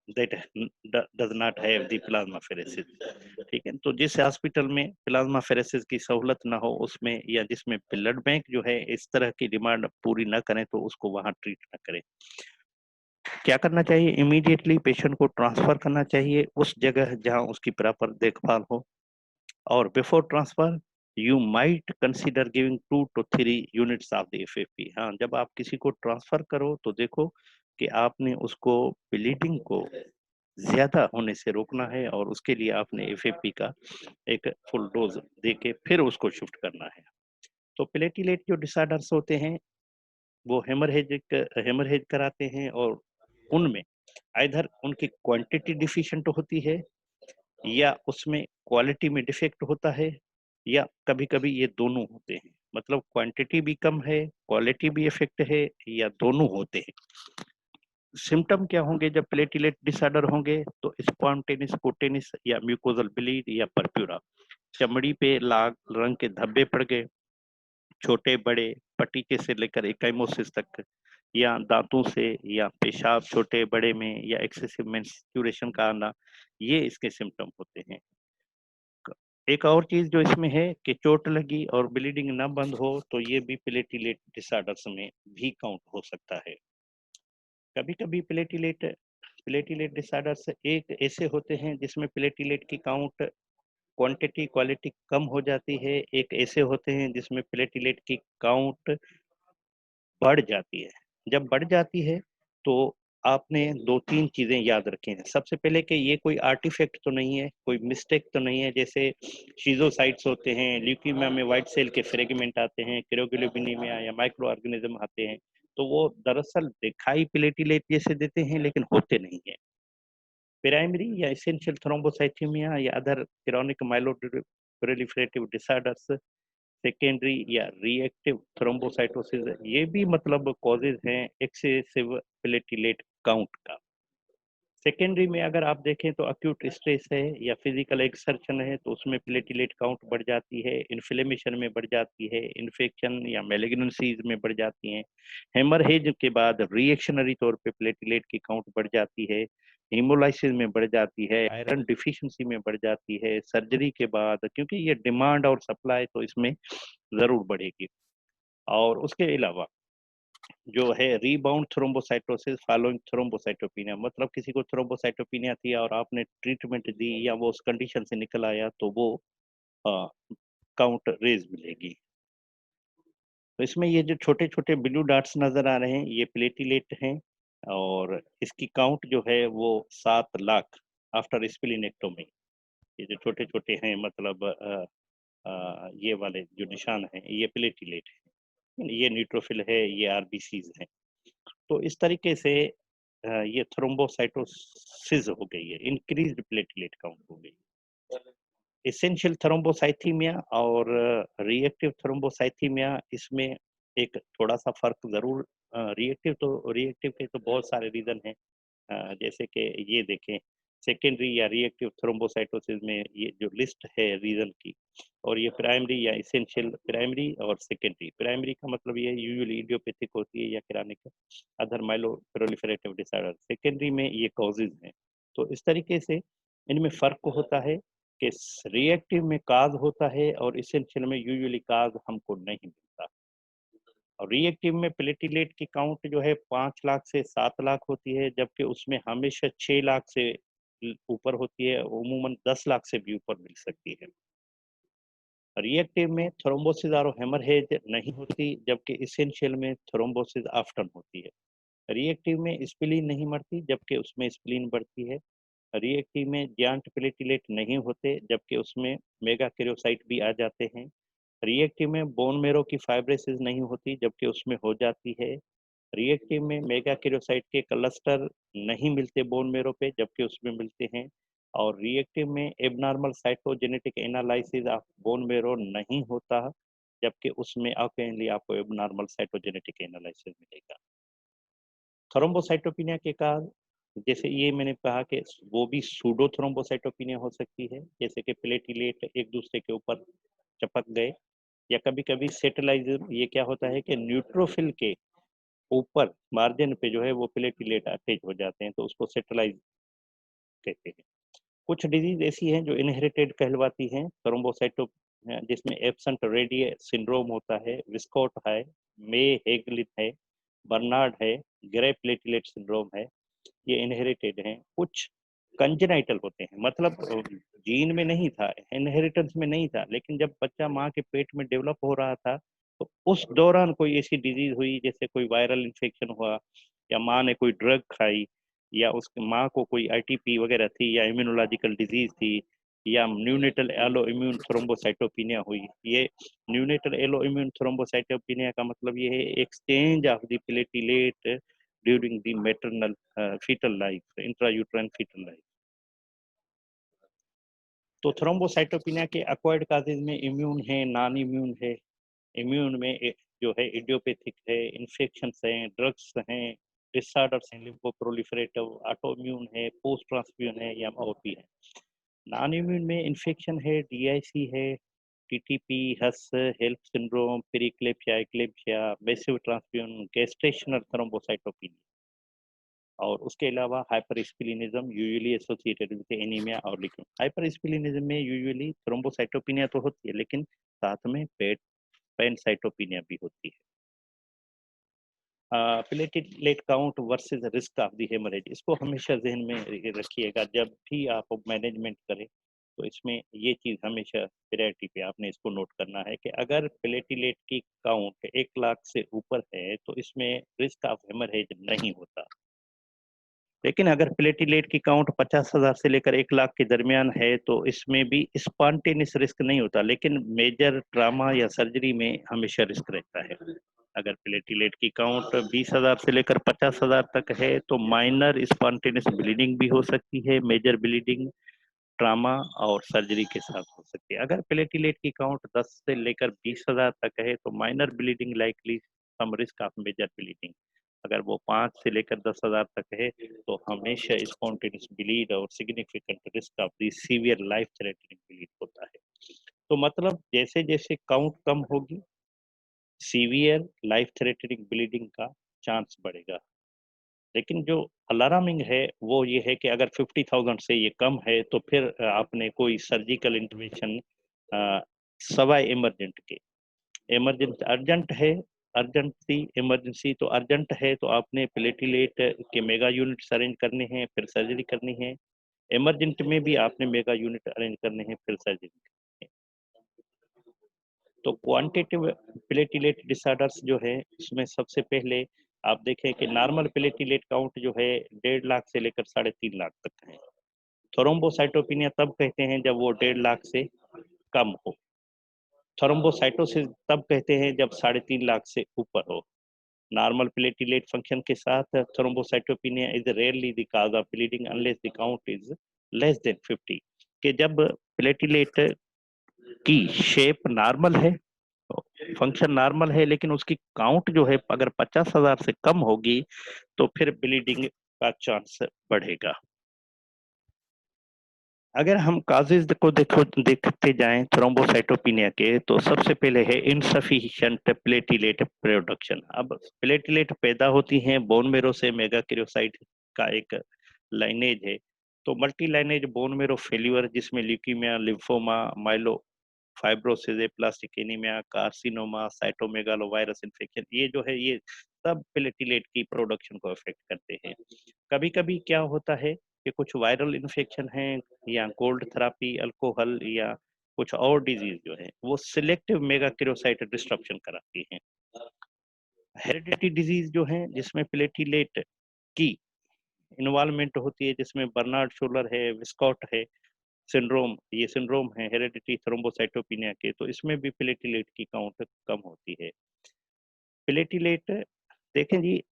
that does not have the plasmapheresis. ठीक है, तो जिस हॉस्पिटल में प्लाज्मा फेरेसिस की सहूलत ना हो उसमें, या जिसमें ब्लड बैंक जो है इस तरह की डिमांड पूरी ना करें, तो उसको वहां ट्रीट ना करें। क्या करना चाहिए? इमीडिएटली पेशेंट को ट्रांसफर करना चाहिए उस जगह जहां उसकी प्रॉपर देखभाल हो, और before transfer you might consider giving 2 to 3 units of the FFP. हाँ, जब आप किसी को ट्रांसफर करो तो देखो कि आपने उसको ब्लीडिंग को ज़्यादा होने से रोकना है और उसके लिए आपने एफएपी का एक फुल डोज़ देके फिर उसको शिफ्ट करना है। तो प्लेटलेट जो डिसऑर्डर्स होते हैं, वो हेमरहेज कराते हैं और उनमें आइदर उनकी क्वांटिटी डिफिशिएंट होती है या उसमें क्वालिटी में डिफेक्ट होता है या कभी-कभी ये दोनों होते हैं। मतलब क्वांटिटी भी कम है, क्वालिटी भी इफेक्ट है या दोनों होते हैं। सिम्पटम क्या होंगे जब प्लेटलेट डिसऑर्डर होंगे? तो स्पॉन्टेनियस कुटेनियस या म्यूकोसल ब्लीड या परप्यूरा, चमड़ी पे लाल रंग के धब्बे पड़ गए, छोटे-बड़े पटीचे से लेकर एकाइमोसिस तक या दांतों से या पेशाब छोटे-बड़े में या एक्सेसिव मेंस्ट्रुएशन का आना, ये इसके सिम्पटम होते हैं। क एक और चीज़ जो इसमें है कि चोट लगी और ब्लीडिंग ना बंद हो, तो ये भी प्लेटलेट डिसऑर्डर्स में भी काउंट हो सकता है। कभी-कभी प्लेटलेट डिसऑर्डर्स एक ऐसे होते हैं जिसमें प्लेटलेट की काउंट क्वांटिटी क्वालिटी कम हो जाती है, एक ऐसे होते हैं जिसमें प्लेटलेट की काउंट बढ़ जाती है। जब बढ़ जाती है तो आपने 2-3 चीज़ें याद रखी हैं। सबसे पहले कि ये कोई आर्टिफैक्ट तो नहीं है, कोई मिस्टेक तो नहीं है, जैसे शिज़ोसाइट्स होते हैं, ल्यूकीमिया में व्हाइट सेल के फ्रेगमेंट आते हैं, क्रायोग्लोबिनेमिया या माइक्रो ऑर्गेनिज़्म आते हैं, तो वो दरअसल दिखाई प्लेटलेट जैसे देते हैं लेकिन होते नहीं हैं। प्राइमरी या एसेंशियल थ्रोम्बोसाइथेमिया या other chronic proliferative disorders, secondary या रिएक्टिव थ्रोम्बोसाइटोसिस, ये भी मतलब कॉजेज हैं एक्सेसिव प्लेटलेट काउंट का। सेकेंडरी में अगर आप देखें तो अक्यूट स्ट्रेस है या फिजिकल एक्सर्शन है तो उसमें प्लेटलेट काउंट बढ़ जाती है, इन्फ्लेमेशन में बढ़ जाती है, इन्फेक्शन या मैलिग्नेंसीज में बढ़ जाती हैं, हेमरहेज के बाद रिएक्शनरी तौर पे प्लेटलेट की काउंट बढ़ जाती है, हेमोलाइसिस में बढ़ जाती है, आयरन डिफिशिएंसी में बढ़ जाती है, सर्जरी के बाद, क्योंकि ये डिमांड और सप्लाई तो इसमें ज़रूर बढ़ेगी। और उसके अलावा जो है रीबाउंड थ्रोम्बोसाइटोसिस फॉलोइंग थ्रोम्बोसाइटोपिनिया, मतलब किसी को थ्रोम्बोसाइटोपिनिया थी और आपने ट्रीटमेंट दी या वो उस कंडीशन से निकल आया तो वो काउंट रेज मिलेगी। तो इसमें ये जो छोटे-छोटे ब्लू डॉट्स नज़र आ रहे हैं ये प्लेटलेट हैं और इसकी काउंट जो है वो 7 लाख आफ्टर स्प्लीनेक्टोमी। ये जो छोटे-छोटे हैं मतलब ये वाले जो निशान हैं ये प्लेटलेट हैं। ये न्यूट्रोफिल है, ये आरबीसीज़ हैं। तो इस तरीके से ये थ्रोम्बोसाइटोसिस हो गई है, इंक्रीज्ड प्लेटलेट काउंट हो गई। एसेंशियल थ्रोम्बोसाइथीमिया और रिएक्टिव थ्रोम्बोसाइथीमिया, इसमें एक थोड़ा-सा फ़र्क ज़रूर रिएक्टिव के तो बहुत सारे रीज़न हैं। जैसे कि ये देखें, सेकेंडरी या रिएक्टिव थ्रोम्बोसाइटोसिस में ये जो लिस्ट है रीज़न की, और ये प्राइमरी या एसेंशियल, प्राइमरी और सेकेंडरी। प्राइमरी का मतलब ये यूजुअली इडियोपैथिक होती है या chronic other myeloproliferative disorder. Secondary में ये कॉजेज़ हैं। तो इस तरीके से इनमें फ़र्क होता है कि रिएक्टिव में काज़ होता है और एसेंशियल में यूजुअली काज़ हमको नहीं मिलता। और रिएक्टिव में प्लेटलेट की काउंट जो है 5 लाख से 7 लाख होती है, जबकि उसमें हमेशा 6 लाख से ऊपर होती है, उमूमन 10 लाख से भी ऊपर मिल सकती है। रिएक्टिव में थ्रोम्बोसिस और हेमरहेज नहीं होती, जबकि एसेंशियल में थ्रोम्बोसिस ऑफ्टन होती है। रिएक्टिव में स्प्लीन नहीं मरती, जबकि उसमें स्प्लीन बढ़ती है। रिएक्टिव में ज्याइंट प्लेटलेट नहीं होते, जबकि उसमें मेगाकैरियोसाइट भी आ जाते हैं। रिएक्टिव में बोन मैरो की फाइब्रोसिस नहीं होती, जबकि उसमें हो जाती है। रिएक्टिव में मेगाकैरियोसाइट के क्लस्टर नहीं मिलते बोन मैरो पे, जबकि उसमें मिलते हैं। और रिएक्टिव में abnormal cytogenetic analysis of bone marrow नहीं होता, जबकि उसमें ऑकेजनली आपको एबनॉर्मल साइटोजेनेटिक एनालिसिस मिलेगा। थ्रोम्बोसाइटोपिनिया के कारण, जैसे ये मैंने कहा कि वो भी सूडो थ्रोम्बोसाइटोपिनिया हो सकती है, जैसे कि प्लेटलेट एक दूसरे के ऊपर चिपक गए, या कभी-कभी सेटेलाइज़र, ये क्या होता है कि न्यूट्रोफिल के ऊपर मार्जिन पे जो है वो प्लेटलेट अटैच हो जाते हैं, तो उसको सेटेलाइज़ कहते हैं। कुछ डिज़ीज़ ऐसी हैं जो इनहेरिटेड कहलवाती हैं, जिसमें एब्सेंट रेडियल सिंड्रोम होता है, विस्कोट है, मे-हेगलिन है, बर्नार्ड है, ग्रे प्लेटलेट सिंड्रोम है, ये इनहेरिटेड हैं। कुछ कंजेनाइटल होते हैं, मतलब जीन में नहीं था, इनहेरिटेंस में नहीं था, लेकिन जब बच्चा माँ के पेट में डेवलप हो रहा था, तो उस दौरान कोई ऐसी डिज़ीज़ हुई, जैसे कोई वायरल इन्फेक्शन हुआ या माँ ने कोई ड्रग खाई या उसकी माँ को कोई आईटीपी वगैरह थी या इम्यूनोलॉजिकल डिजीज थी या न्यूनेटल एलो इम्यून थ्रोम्बोसाइटोपिनिया हुई। ये न्यूनेटल एलो इम्यून थ्रोम्बोसाइटोपिनिया का मतलब ये है exchange of the platelet during the maternal fetal life, intrauterine fetal life. तो थ्रोम्बोसाइटोपिनिया के एक्वायर्ड काजेज में इम्यून है, नॉन इम्यून है। इम्यून में जो है इडियोपैथिक है, इन्फेक्शंस हैं, ड्रग्स हैं, डिसऑर्डर्स हैं, लिम्फोप्रोलिफरेटिव, ऑटो इम्यून है, पोस्ट ट्रांसफ्यूजन है या और भी है। नॉन इम्यून में इन्फेक्शन है, डीआईसी है, TTP, HUS, HELLP syndrome, preeclampsia, eclampsia, massive transfusion, gestational thrombocytopenia और उसके अलावा hypersplenism usually associated with anaemia और ल्यूकेमिया। हाइपरस्पिलिनिज्म में यूजुअली थ्रोम्बोसाइटोपिनिया तो होती है लेकिन साथ में पेट पैनसाइटोपिनिया भी होती है। Platelet count versus risk of the haemorrhage, इसको हमेशा जहन में रखिएगा जब भी आप मैनेजमेंट करें। तो इसमें ये चीज़ हमेशा प्रायोरिटी पे आपने इसको नोट करना है कि अगर प्लेटलेट की काउंट 1 लाख से ऊपर है तो इसमें रिस्क ऑफ हेमरेज नहीं होता। लेकिन अगर प्लेटलेट की काउंट 50,000 से लेकर 1 लाख के दरमियान है तो इसमें भी स्पॉन्टेनियस रिस्क नहीं होता, लेकिन मेजर ट्रामा या सर्जरी में हमेशा रिस्क रहता है। अगर प्लेटलेट की काउंट 20,000 से लेकर 50,000 तक है तो माइनर स्पॉन्टेनियस ब्लीडिंग भी हो सकती है, मेजर ब्लीडिंग ट्रामा और सर्जरी के साथ हो सकती है। अगर प्लेटलेट की काउंट 10 से लेकर 20,000 तक है तो minor bleeding likely, some risk of major bleeding. अगर वो 5 से लेकर 10,000 तक है तो हमेशा स्पॉन्टेनियस ब्लीड और significant risk of the severe life threatening bleed होता है। तो मतलब जैसे जैसे काउंट कम होगी सीवियर लाइफ थ्रेटनिंग ब्लीडिंग का चांस बढ़ेगा। लेकिन जो अलार्मिंग है वो ये है कि अगर 50,000 से ये कम है तो फिर आपने कोई सर्जिकल इंटरवेंशन सवाए इमरजेंट के, इमरजेंसी अर्जेंट है, अर्जेंसी इमरजेंसी तो अर्जेंट है तो आपने प्लेटलेट के मेगा यूनिट्स अरेंज करने हैं फिर सर्जरी करनी है। इमरजेंट में भी आपने मेगा यूनिट अरेंज करने हैं फिर सर्जरी करनी है। तो क्वांटिटिव प्लेटलेट डिसऑर्डर्स जो है इसमें सबसे पहले आप देखें कि नॉर्मल प्लेटलेट काउंट जो है 1.5 लाख से लेकर 3.5 लाख तक है। थ्रोम्बोसाइटोपिनिया तब कहते हैं जब वो 1.5 लाख से कम हो। थ्रोम्बोसाइटोसिस तब कहते हैं जब 3.5 लाख से ऊपर हो। नॉर्मल प्लेटलेट फंक्शन के साथ thrombocytopenia is rarely the cause of bleeding unless the count is less than 50। कि जब प्लेटलेट की शेप नॉर्मल है, फंक्शन नॉर्मल है, लेकिन उसकी काउंट जो है अगर 50,000 से कम होगी तो फिर ब्लीडिंग का चांस बढ़ेगा। अगर हम काजेज को देखते जाएं थ्रोम्बोसाइटोपिनिया के तो सबसे पहले है इनसफिशिएंट प्लेटलेट प्रोडक्शन। अब प्लेटलेट पैदा होती हैं बोन मेरो से, मेगाकैरियोसाइट का एक लाइनेज है। तो multi lineage bone marrow failure जिसमें leukaemia, lymphoma, myelofibrosis, aplastic anaemia, carcinoma, cytomegalovirus infection, ये जो है ये सब प्लेटलेट की प्रोडक्शन को अफेक्ट करते हैं। कभी कभी क्या होता है कि कुछ वायरल इन्फेक्शन है या कोल्ड थेरापी, अल्कोहल या कुछ और डिजीज जो है वो सिलेक्टिव मेगाकैरियोसाइट डिस्ट्रप्शन कराती हैं। हेरिडिटी डिजीज जो है जिसमें प्लेटलेट की इन्वॉल्वमेंट होती है, जिसमें बर्नार्ड शोलर है, विस्कॉट है सिंड्रोम, ये सिंड्रोम है हेरिडिटी थ्रोम्बोसाइटोपिनिया के, तो इसमें भी प्लेटलेट की काउंट कम होती है। प्लेटलेट देखें जी,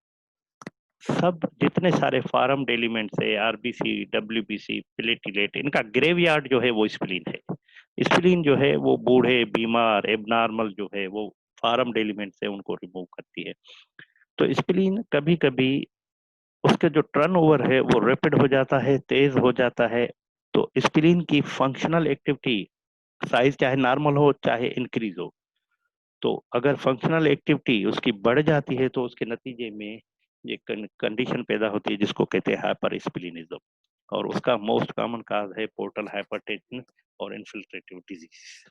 सब जितने सारे फॉरम एलिमेंट्स है, आरबीसी, डब्ल्यूबीसी, प्लेटलेट, इनका ग्रेवयार्ड जो है वो स्प्लीन है। स्प्लीन जो है वो बूढ़े, बीमार, एबनॉर्मल जो है वो फॉरम एलिमेंट्स है उनको रिमूव करती है। तो स्प्लीन कभी कभी उसके जो टर्न ओवर है वो रैपिड हो जाता है, तेज हो जाता है। तो स्प्लीन की फंक्शनल एक्टिविटी साइज चाहे नॉर्मल हो चाहे इंक्रीज हो, तो अगर फंक्शनल एक्टिविटी उसकी बढ़ जाती है तो उसके नतीजे में ये कंडीशन पैदा होती है जिसको कहते हैं हाइपर स्प्लीनिज्म, और उसका मोस्ट कॉमन काज है पोर्टल हाइपरटेंशन और इन्फिल्ट्रेटिव डिजीज।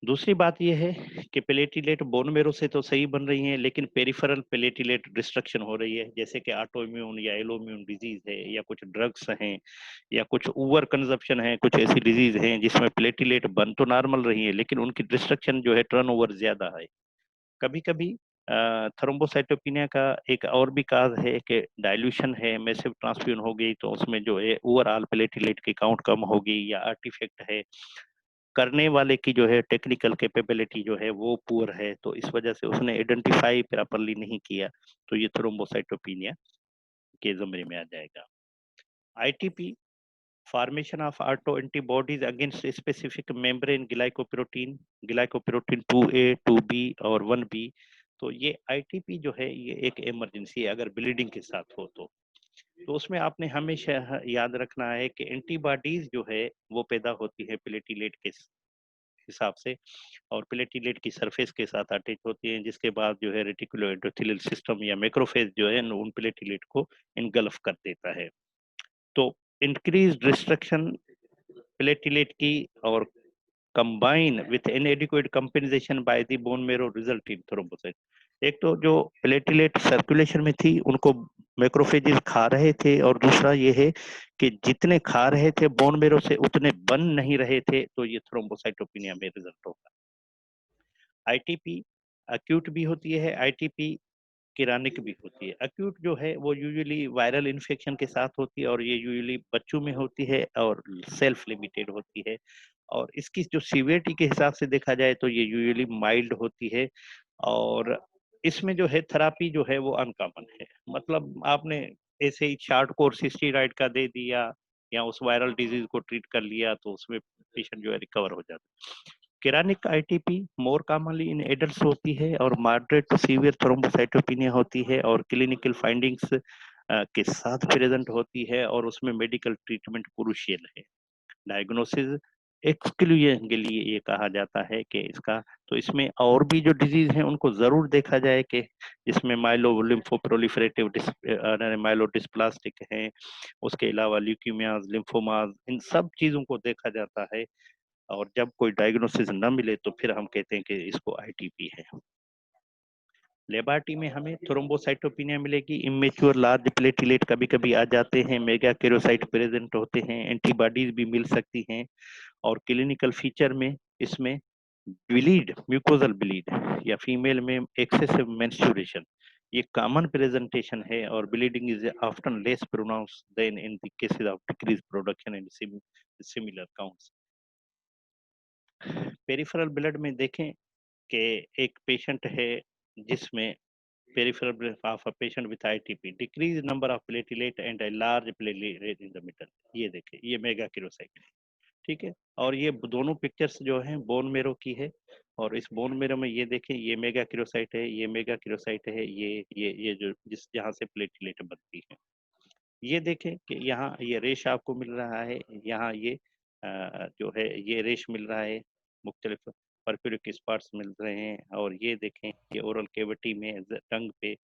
दूसरी बात यह है कि प्लेटलेट बोन मेरो से तो सही बन रही हैं लेकिन पेरिफेरल प्लेटलेट डिस्ट्रक्शन हो रही है, जैसे कि ऑटो इम्यून या एलोइम्यून डिजीज है या कुछ ड्रग्स हैं या कुछ ओवर कंजप्शन है, कुछ ऐसी डिजीज हैं जिसमें प्लेटलेट बन तो नॉर्मल रही है लेकिन उनकी डिस्ट्रक्शन जो है टर्नओवर ज्यादा है। कभी कभी थ्रोम्बोसाइटोपिनिया का एक और भी काज है कि डाइल्यूशन है, मैसिव ट्रांसफ्यूजन हो गई तो उसमें जो है ओवरऑल प्लेटलेट की काउंट कम होगी, या आर्टिफैक्ट है, करने वाले की जो है टेक्निकल कैपेबिलिटी जो है वो पुअर है, तो इस वजह से उसने आइडेंटिफाई प्रॉपरली नहीं किया, तो ये थ्रोम्बोसाइटोपिनिया के ज़मरे में आ जाएगा। ITP, formation of auto antibodies against specific membrane glycoprotein 2A 2B और 1B। तो ये आईटीपी जो है ये एक इमरजेंसी है अगर ब्लीडिंग के साथ हो तो उसमें आपने हमेशा याद रखना है कि एंटीबॉडीज जो है वो पैदा होती है प्लेटलेट के हिसाब से, और प्लेटलेट की सरफेस के साथ अटैच होती है, जिसके बाद जो है रेटिकुलो एंडोथेलियल सिस्टम या मैक्रोफेज जो है उन प्लेटलेट को इनगल्फ कर देता है। तो इंक्रीज डिस्ट्रक्शन प्लेटलेट की और combine with इनएडिक्वेट compensation by the bone marrow result in thrombocyte. एक तो जो प्लेटलेट सर्कुलेशन में थी उनको मैक्रोफेजेस खा रहे थे, और दूसरा ये है कि जितने खा रहे थे बोन मेरो से उतने बन नहीं रहे थे, तो ये थ्रोम्बोसाइटोपिनिया में रिजल्ट होगा। आईटीपी अक्यूट भी होती है, आईटीपी किरानिक भी होती है। अक्यूट जो है वो यूजुअली वायरल इन्फेक्शन के साथ होती है, और ये यूजुअली बच्चों में होती है और सेल्फ लिमिटेड होती है, और इसकी जो सीवियरिटी के हिसाब से देखा जाए तो ये यूजुअली माइल्ड होती है, और इसमें जो है थेरापी जो है वो अनकॉमन है। मतलब आपने ऐसे ही शॉर्ट कोर्स स्टेरॉइड का दे दिया या उस वायरल डिजीज को ट्रीट कर लिया तो उसमें पेशेंट जो है रिकवर हो जाता है। Chronic ITP more commonly in adults होती है और मॉडरेट टू सीवियर थ्रोम्बोसाइटोपिनिया होती है, और क्लिनिकल फाइंडिंग्स के साथ प्रेजेंट होती है, और उसमें मेडिकल ट्रीटमेंट क्रूशियल है। डायग्नोसिस एक्सक्लूजन के लिए ये कहा जाता है कि इसका, तो इसमें और भी जो डिजीज हैं उनको जरूर देखा जाए कि इसमें माइलो लिम्फोप्रोलिफरेटिव माइलोडिस्प्लास्टिक है, उसके अलावा ल्यूकीमियाज, लिम्फोमाज, इन सब चीजों को देखा जाता है, और जब कोई डायग्नोसिस न मिले तो फिर हम कहते हैं कि इसको आईटीपी है। लेबार्टी में हमें थ्रोम्बोसाइटोपिनिया मिलेगी, इमेच्योर लार्ज प्लेटलेट कभी कभी आ जाते हैं, मेगा केरोसाइट प्रेजेंट होते हैं, एंटीबॉडीज भी मिल सकती हैं, और क्लिनिकल फीचर में इसमें ब्लीड, म्यूकोजल ब्लीड, या फीमेल में एक्सेसिव मेंस्ट्रुएशन, ये कॉमन प्रेजेंटेशन है, और bleeding is often less pronounce than in the cases of decrease production and similar counts. Peripheral blood में देखें कि एक पेशेंट है जिसमें peripheral blood of a patient with ITP, decrease number of platelet and a large platelet in the middle। ये देखें, ये मेगा किरोसाइट है, ठीक है। और ये दोनों पिक्चर्स जो हैं बोन मेरो की है, और इस बोन मेरो में ये देखें, ये मेगा किरोसाइट है, ये मेगा किरोसाइट है, ये जो जिस जहाँ से प्लेटलेट बनती है। ये देखें कि यहाँ ये रेश आपको मिल रहा है, यहाँ ये जो है ये रेश मिल रहा है, मुख्तलिफ परफ्यूरिक स्पॉट्स मिल रहे हैं, और ये देखें ये ओरल कैविटी में टंग पे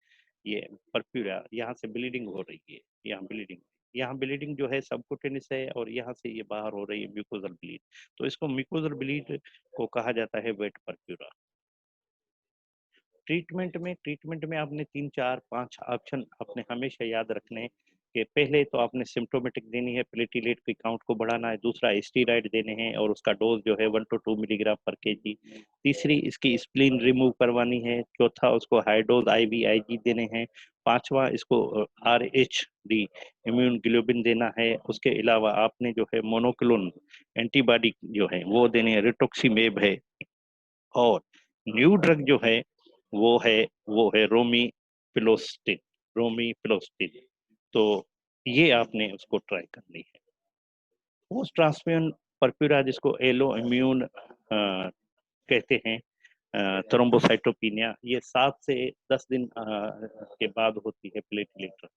ये परफ्यूरा, यहाँ से ब्लीडिंग हो रही है, यहाँ ब्लीडिंग जो है सबकुटेनिस है, और यहाँ से ये बाहर हो रही है म्यूकोजल ब्लीड, तो इसको म्यूकोजल ब्लीड को कहा जाता है वेट परफ्यूरा। ट्रीटमेंट में आपने 3 4 5 ऑप्शन आपने हमेशा याद रखने हैं कि पहले तो आपने सिम्टोमेटिक देनी है, प्लेटलेट की काउंट को बढ़ाना है, दूसरा स्टीरॉइड देने हैं और उसका डोज जो है 1 to 2 मिलीग्राम पर केजी, तीसरी इसकी स्प्लीन रिमूव करवानी है, चौथा उसको हाई डोज IVIG देने हैं, पांचवा इसको RH डी इम्यून ग्लोबिन देना है, उसके अलावा आपने जो है मोनोक्लोन एंटीबॉडी जो है वो देने हैं, रिटोक्सीमेब है, और न्यू ड्रग जो है वो है रोमी पिलोस्टिन। तो ये आपने उसको ट्राई करनी है। पोस्ट ट्रांसफ्यूजन परप्यूरा जिसको एलो इम्यून कहते हैं, थ्रोम्बोसाइटोपिनिया, ये 7 से 10 दिन के बाद होती है प्लेटलेट,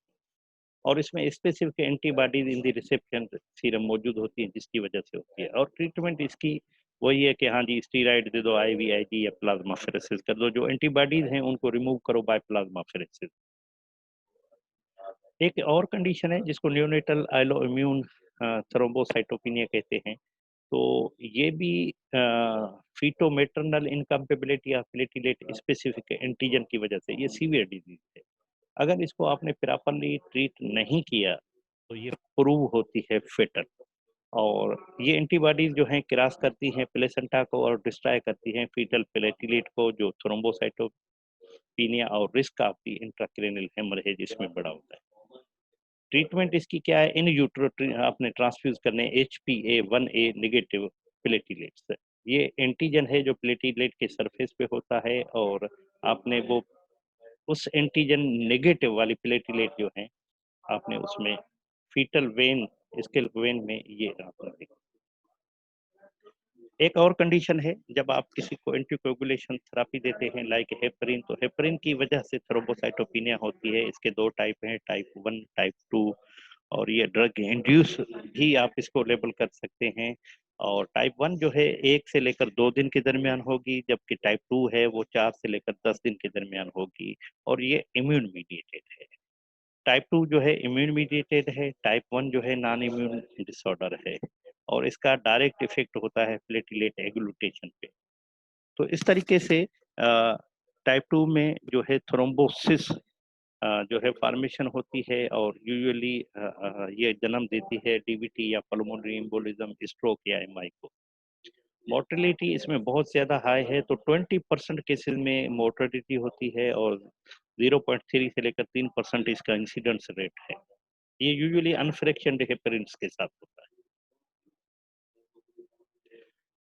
और इसमें specific antibodies in the reception serum मौजूद होती है जिसकी वजह से होती है, और ट्रीटमेंट इसकी वही है कि हाँ जी स्टीराइड दे दो, IVIG या प्लाज्मा फेरेसिस कर दो, जो एंटीबॉडीज हैं उनको रिमूव करो बाय प्लाज्मा फेरेसिस। एक और कंडीशन है जिसको न्यूनेटल आइलो इम्यून थ्रोम्बोसाइटोपिनिया कहते हैं, तो ये भी feto maternal incompatibility of platelet specific antigen की वजह से ये सीवियर डिजीज है। अगर इसको आपने प्रॉपरली ट्रीट नहीं किया तो ये प्रूव होती है फेटल, और ये एंटीबॉडीज जो हैं क्रॉस करती हैं प्लेसेंटा को और डिस्ट्रॉय करती हैं फीटल प्लेटलेट को जो थ्रोम्बोसाइटो थ्रोम्बोसाइटोपेनिया और risk of the intracranial haemorrhage इसमें बड़ा होता है। ट्रीटमेंट इसकी क्या है? इन यूट्रो आपने ट्रांसफ्यूज करने HPA-1A नेगेटिव प्लेटिलेट्स। ये एंटीजन है जो प्लेटिलेट के सरफेस पे होता है, और आपने वो उस एंटीजन नेगेटिव वाली प्लेटिलेट जो है आपने उसमें फीटल वेन, स्केल्प वेन में ये आपने देखा। एक और कंडीशन है, जब आप किसी को एंटीकोगुलेशन थेरेपी देते हैं लाइक हेपरिन, तो हेपरिन की वजह से थ्रोम्बोसाइटोपेनिया होती है। इसके दो टाइप हैं, टाइप 1, टाइप 2, और ये ड्रग इंड्यूस भी आप इसको लेबल कर सकते हैं। और टाइप 1 जो है 1 से लेकर 2 दिन के दरमियान होगी, जबकि टाइप 2 है वो 4 से लेकर 10 दिन के दरमियान होगी, और ये इम्यून मीडिएटेड है। टाइप 2 जो है इम्यून मीडिएटेड है, टाइप 1 जो है नॉन इम्यून डिसऑर्डर है, और इसका डायरेक्ट इफेक्ट होता है प्लेटिलेट एग्लूटेशन पे। तो इस तरीके से टाइप 2 में जो है थ्रोम्बोसिस जो है फॉर्मेशन होती है, और यूजुअली ये जन्म देती है डीवीटी या पल्मोनरी एम्बोलिज्म, स्ट्रोक या एमआई को। मोर्टेलिटी इसमें बहुत ज़्यादा हाई है, तो 20% केसेस में मोर्टेलिटी होती है, और 0.3 से लेकर 3% इसका इंसिडेंस रेट है। ये यूजुअली अनफ्रैक्शनड हेपरिन्स के साथ होता है।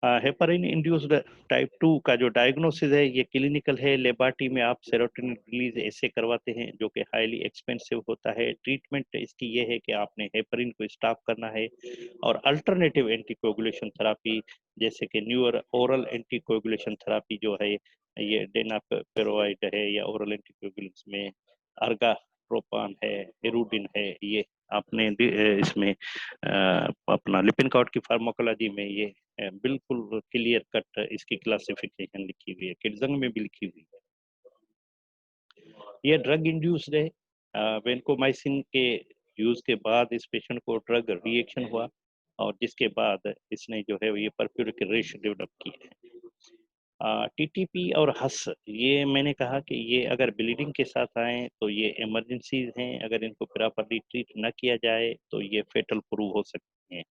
हेपरिन इंड्यूस्ड टाइप 2 का जो डायग्नोसिस है ये क्लिनिकल है। लेबार्टी में आप सेरोटोनिन रिलीज ऐसे करवाते हैं जो कि हाईली एक्सपेंसिव होता है। ट्रीटमेंट इसकी ये है कि आपने हेपरिन को स्टॉप करना है, और अल्टरनेटिव एंटीकोगुलेशन थेरेपी जैसे कि न्यूअर ओरल एंटीकोगुलेशन थेरेपी जो है, ये डेनापेरोइड है, या ओरल एंटीकोगुलेंट्स में अर्गा प्रोपान है, एरुडिन है, ये आपने इसमें अपना लिपिनकॉट की फार्माकोलॉजी में ये बिल्कुल क्लियर कट इसकी क्लासिफिकेशन लिखी हुई है, किडजंग में भी लिखी हुई है। ये ड्रग इंड्यूस्ड है। वेनकोमाइसिन के यूज के बाद इस पेशेंट को ड्रग रिएक्शन हुआ, और जिसके बाद इसने जो है ये परफ्यूरिक रेश डेवलप की है। टीटीपी और हस, ये मैंने कहा कि ये अगर ब्लीडिंग के साथ आए तो ये इमरजेंसीज हैं, अगर इनको प्रॉपरली ट्रीट न किया जाए तो ये फेटल प्रूव हो सकते हैं।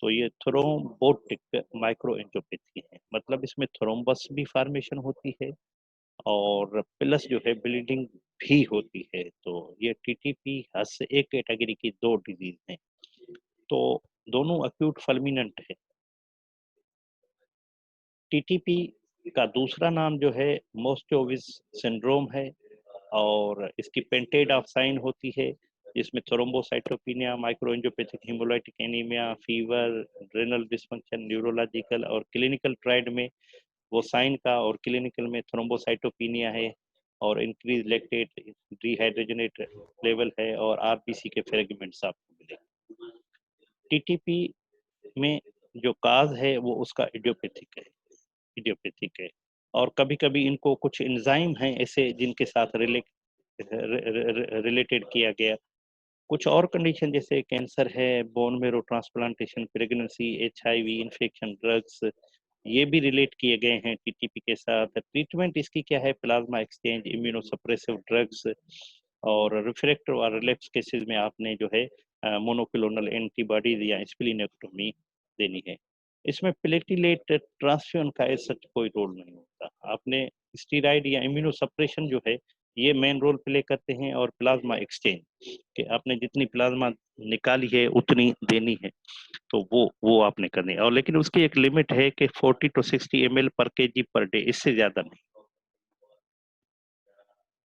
तो ये थ्रोम्बोटिक माइक्रो एंजियोपैथी है, मतलब इसमें थ्रोम्बस भी फॉर्मेशन होती है, और प्लस जो है ब्लीडिंग भी होती है। तो ये टीटीपी हस एक कैटेगरी की दो डिजीज हैं, तो दोनों अक्यूट फल्मिनेंट है। टीटीपी का दूसरा नाम जो है मोस्टोविस सिंड्रोम है, और इसकी पेंटेड ऑफ साइन होती है, जिसमें thrombocytopenia, microangiopathic haemolytic anaemia, fever, renal dysfunction, neurological, और क्लिनिकल ट्रायल में वो साइन का और क्लिनिकल में थ्रोम्बोसाइटोपिनिया है, और इंक्रीज लैक्टेट डिहाइड्रोजनेट लेवल है, और आरबीसी के फ्रेगमेंट्स आपको मिलेंगे। टीटीपी में जो काज है वो उसका इडियोपैथिक है, और कभी कभी इनको कुछ एंजाइम हैं ऐसे जिनके साथ रिलेटेड किया गया। कुछ और कंडीशन जैसे कैंसर है, bone marrow transplantation, pregnancy, HIV infection, drugs, ये भी रिलेट किए गए हैं टीटीपी के साथ। ट्रीटमेंट इसकी क्या है? प्लाज्मा एक्सचेंज, इम्यूनोसप्रेसिव ड्रग्स, और रिफ्रैक्टिव और रिलैप्स केसेस में आपने जो है मोनोक्लोनल एंटीबॉडीज या स्प्लीनेक्टोमी देनी है। इसमें प्लेटिलेट ट्रांसफ्यूजन का ऐसा कोई रोल नहीं होता। आपने स्टीराइड या इम्यूनोसप्रेशन जो है ये मेन रोल प्ले करते हैं, और प्लाज्मा एक्सचेंज कि आपने जितनी प्लाज्मा निकाली है उतनी देनी है, तो वो आपने करनी है। और लेकिन उसकी एक लिमिट है कि 40 to 60 ml पर केजी पर डे, इससे ज्यादा नहीं।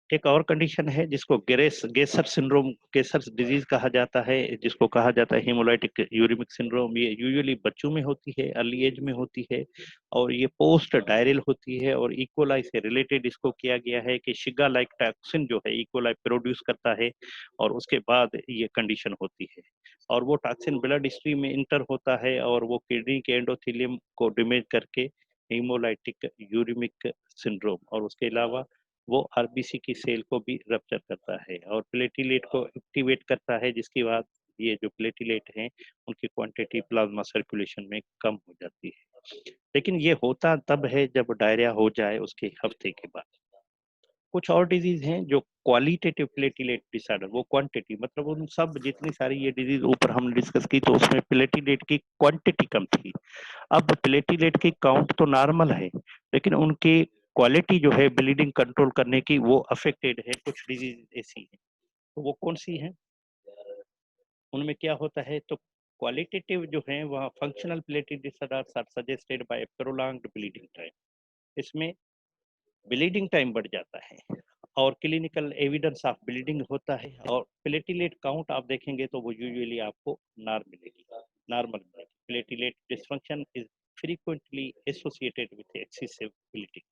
एक और कंडीशन है जिसको गेसर सिंड्रोम, गेसर डिजीज कहा जाता है, जिसको कहा जाता है हेमोलाइटिक यूरिमिक सिंड्रोम। ये यूजुअली बच्चों में होती है, अर्ली एज में होती है, और ये पोस्ट डायरियल होती है, और इकोलाई से रिलेटेड इसको किया गया है कि शिगा लाइक टॉक्सिन जो है इकोलाई प्रोड्यूस करता है, और उसके बाद ये कंडीशन होती है, और वो टॉक्सिन ब्लड स्ट्रीम में इंटर होता है, और वो किडनी के एंडोथेलियम को डैमेज करके हेमोलाइटिक यूरिमिक सिंड्रोम, और उसके अलावा वो आरबीसी की सेल को भी रप्चर करता है, और प्लेटिलेट को एक्टिवेट करता है, जिसके बाद ये जो प्लेटिलेट हैं उनकी क्वांटिटी प्लाज्मा सर्कुलेशन में कम हो जाती है। लेकिन ये होता तब है जब डायरिया हो जाए उसके हफ्ते के बाद। कुछ और डिजीज हैं जो क्वालिटेटिव प्लेटिलेट डिसऑर्डर, वो क्वांटिटी, मतलब उन सब जितनी सारी ये डिजीज ऊपर हमने डिस्कस की तो उसमें प्लेटिलेट की क्वांटिटी कम थी। अब प्लेटिलेट की काउंट तो नॉर्मल है, लेकिन उनकी क्वालिटी जो है ब्लीडिंग कंट्रोल करने की वो अफेक्टेड है, कुछ डिजीज ऐसी है। तो वो कौन सी है, उनमें क्या होता है, तो क्वालिटेटिव जो है वह functional platelet disorders are suggested by prolonged bleeding time. इसमें ब्लीडिंग टाइम बढ़ जाता है और क्लिनिकल एविडेंस ऑफ ब्लीडिंग होता है, और प्लेटिलेट काउंट आप देखेंगे तो वो यूजुअली आपको नॉर्मल मिलेगी। Platelet dysfunction is frequently associated with excessive bleeding,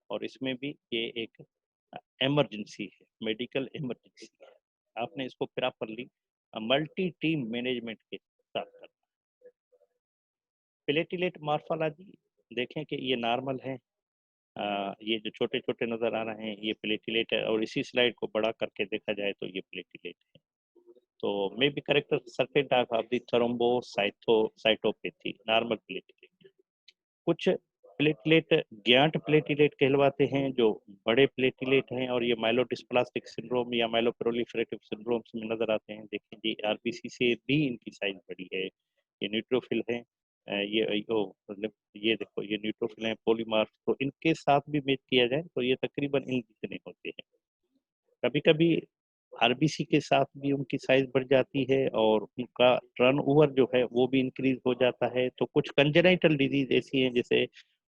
और इसमें भी ये एक इमरजेंसी है, मेडिकल इमरजेंसी है। आपने इसको प्रॉपरली मल्टी टीम मैनेजमेंट के साथ करना। प्लेटिलेट मॉर्फोलॉजी देखें कि ये नॉर्मल है, ये जो छोटे छोटे नजर आ रहे हैं ये प्लेटिलेट है, और इसी स्लाइड को बड़ा करके देखा जाए तो ये प्लेटिलेट है। तो may be character certain type of the thrombocytopathy normal platelet. कुछ प्लेटलेट ज्ञात प्लेटिलेट कहलवाते हैं जो बड़े प्लेटिलेट हैं, और ये माइलोडिस्प्लास्टिक सिंड्रोम या माइलोप्रोलिफरेटिव सिंड्रोम्स में नजर आते हैं। देखिए जी, आरबीसी से भी इनकी साइज बड़ी है, ये न्यूट्रोफिल है, ये मतलब ये देखो ये न्यूट्रोफिल है पॉलीमार्फ, तो इनके साथ भी मैच किया जाए तो ये तकरीबन इन जितने होते हैं। कभी कभी आरबीसी के साथ भी उनकी साइज बढ़ जाती है और उनका टर्न ओवर जो है वो भी इंक्रीज हो जाता है। तो कुछ कंजेनाइटल डिजीज ऐसी हैं जैसे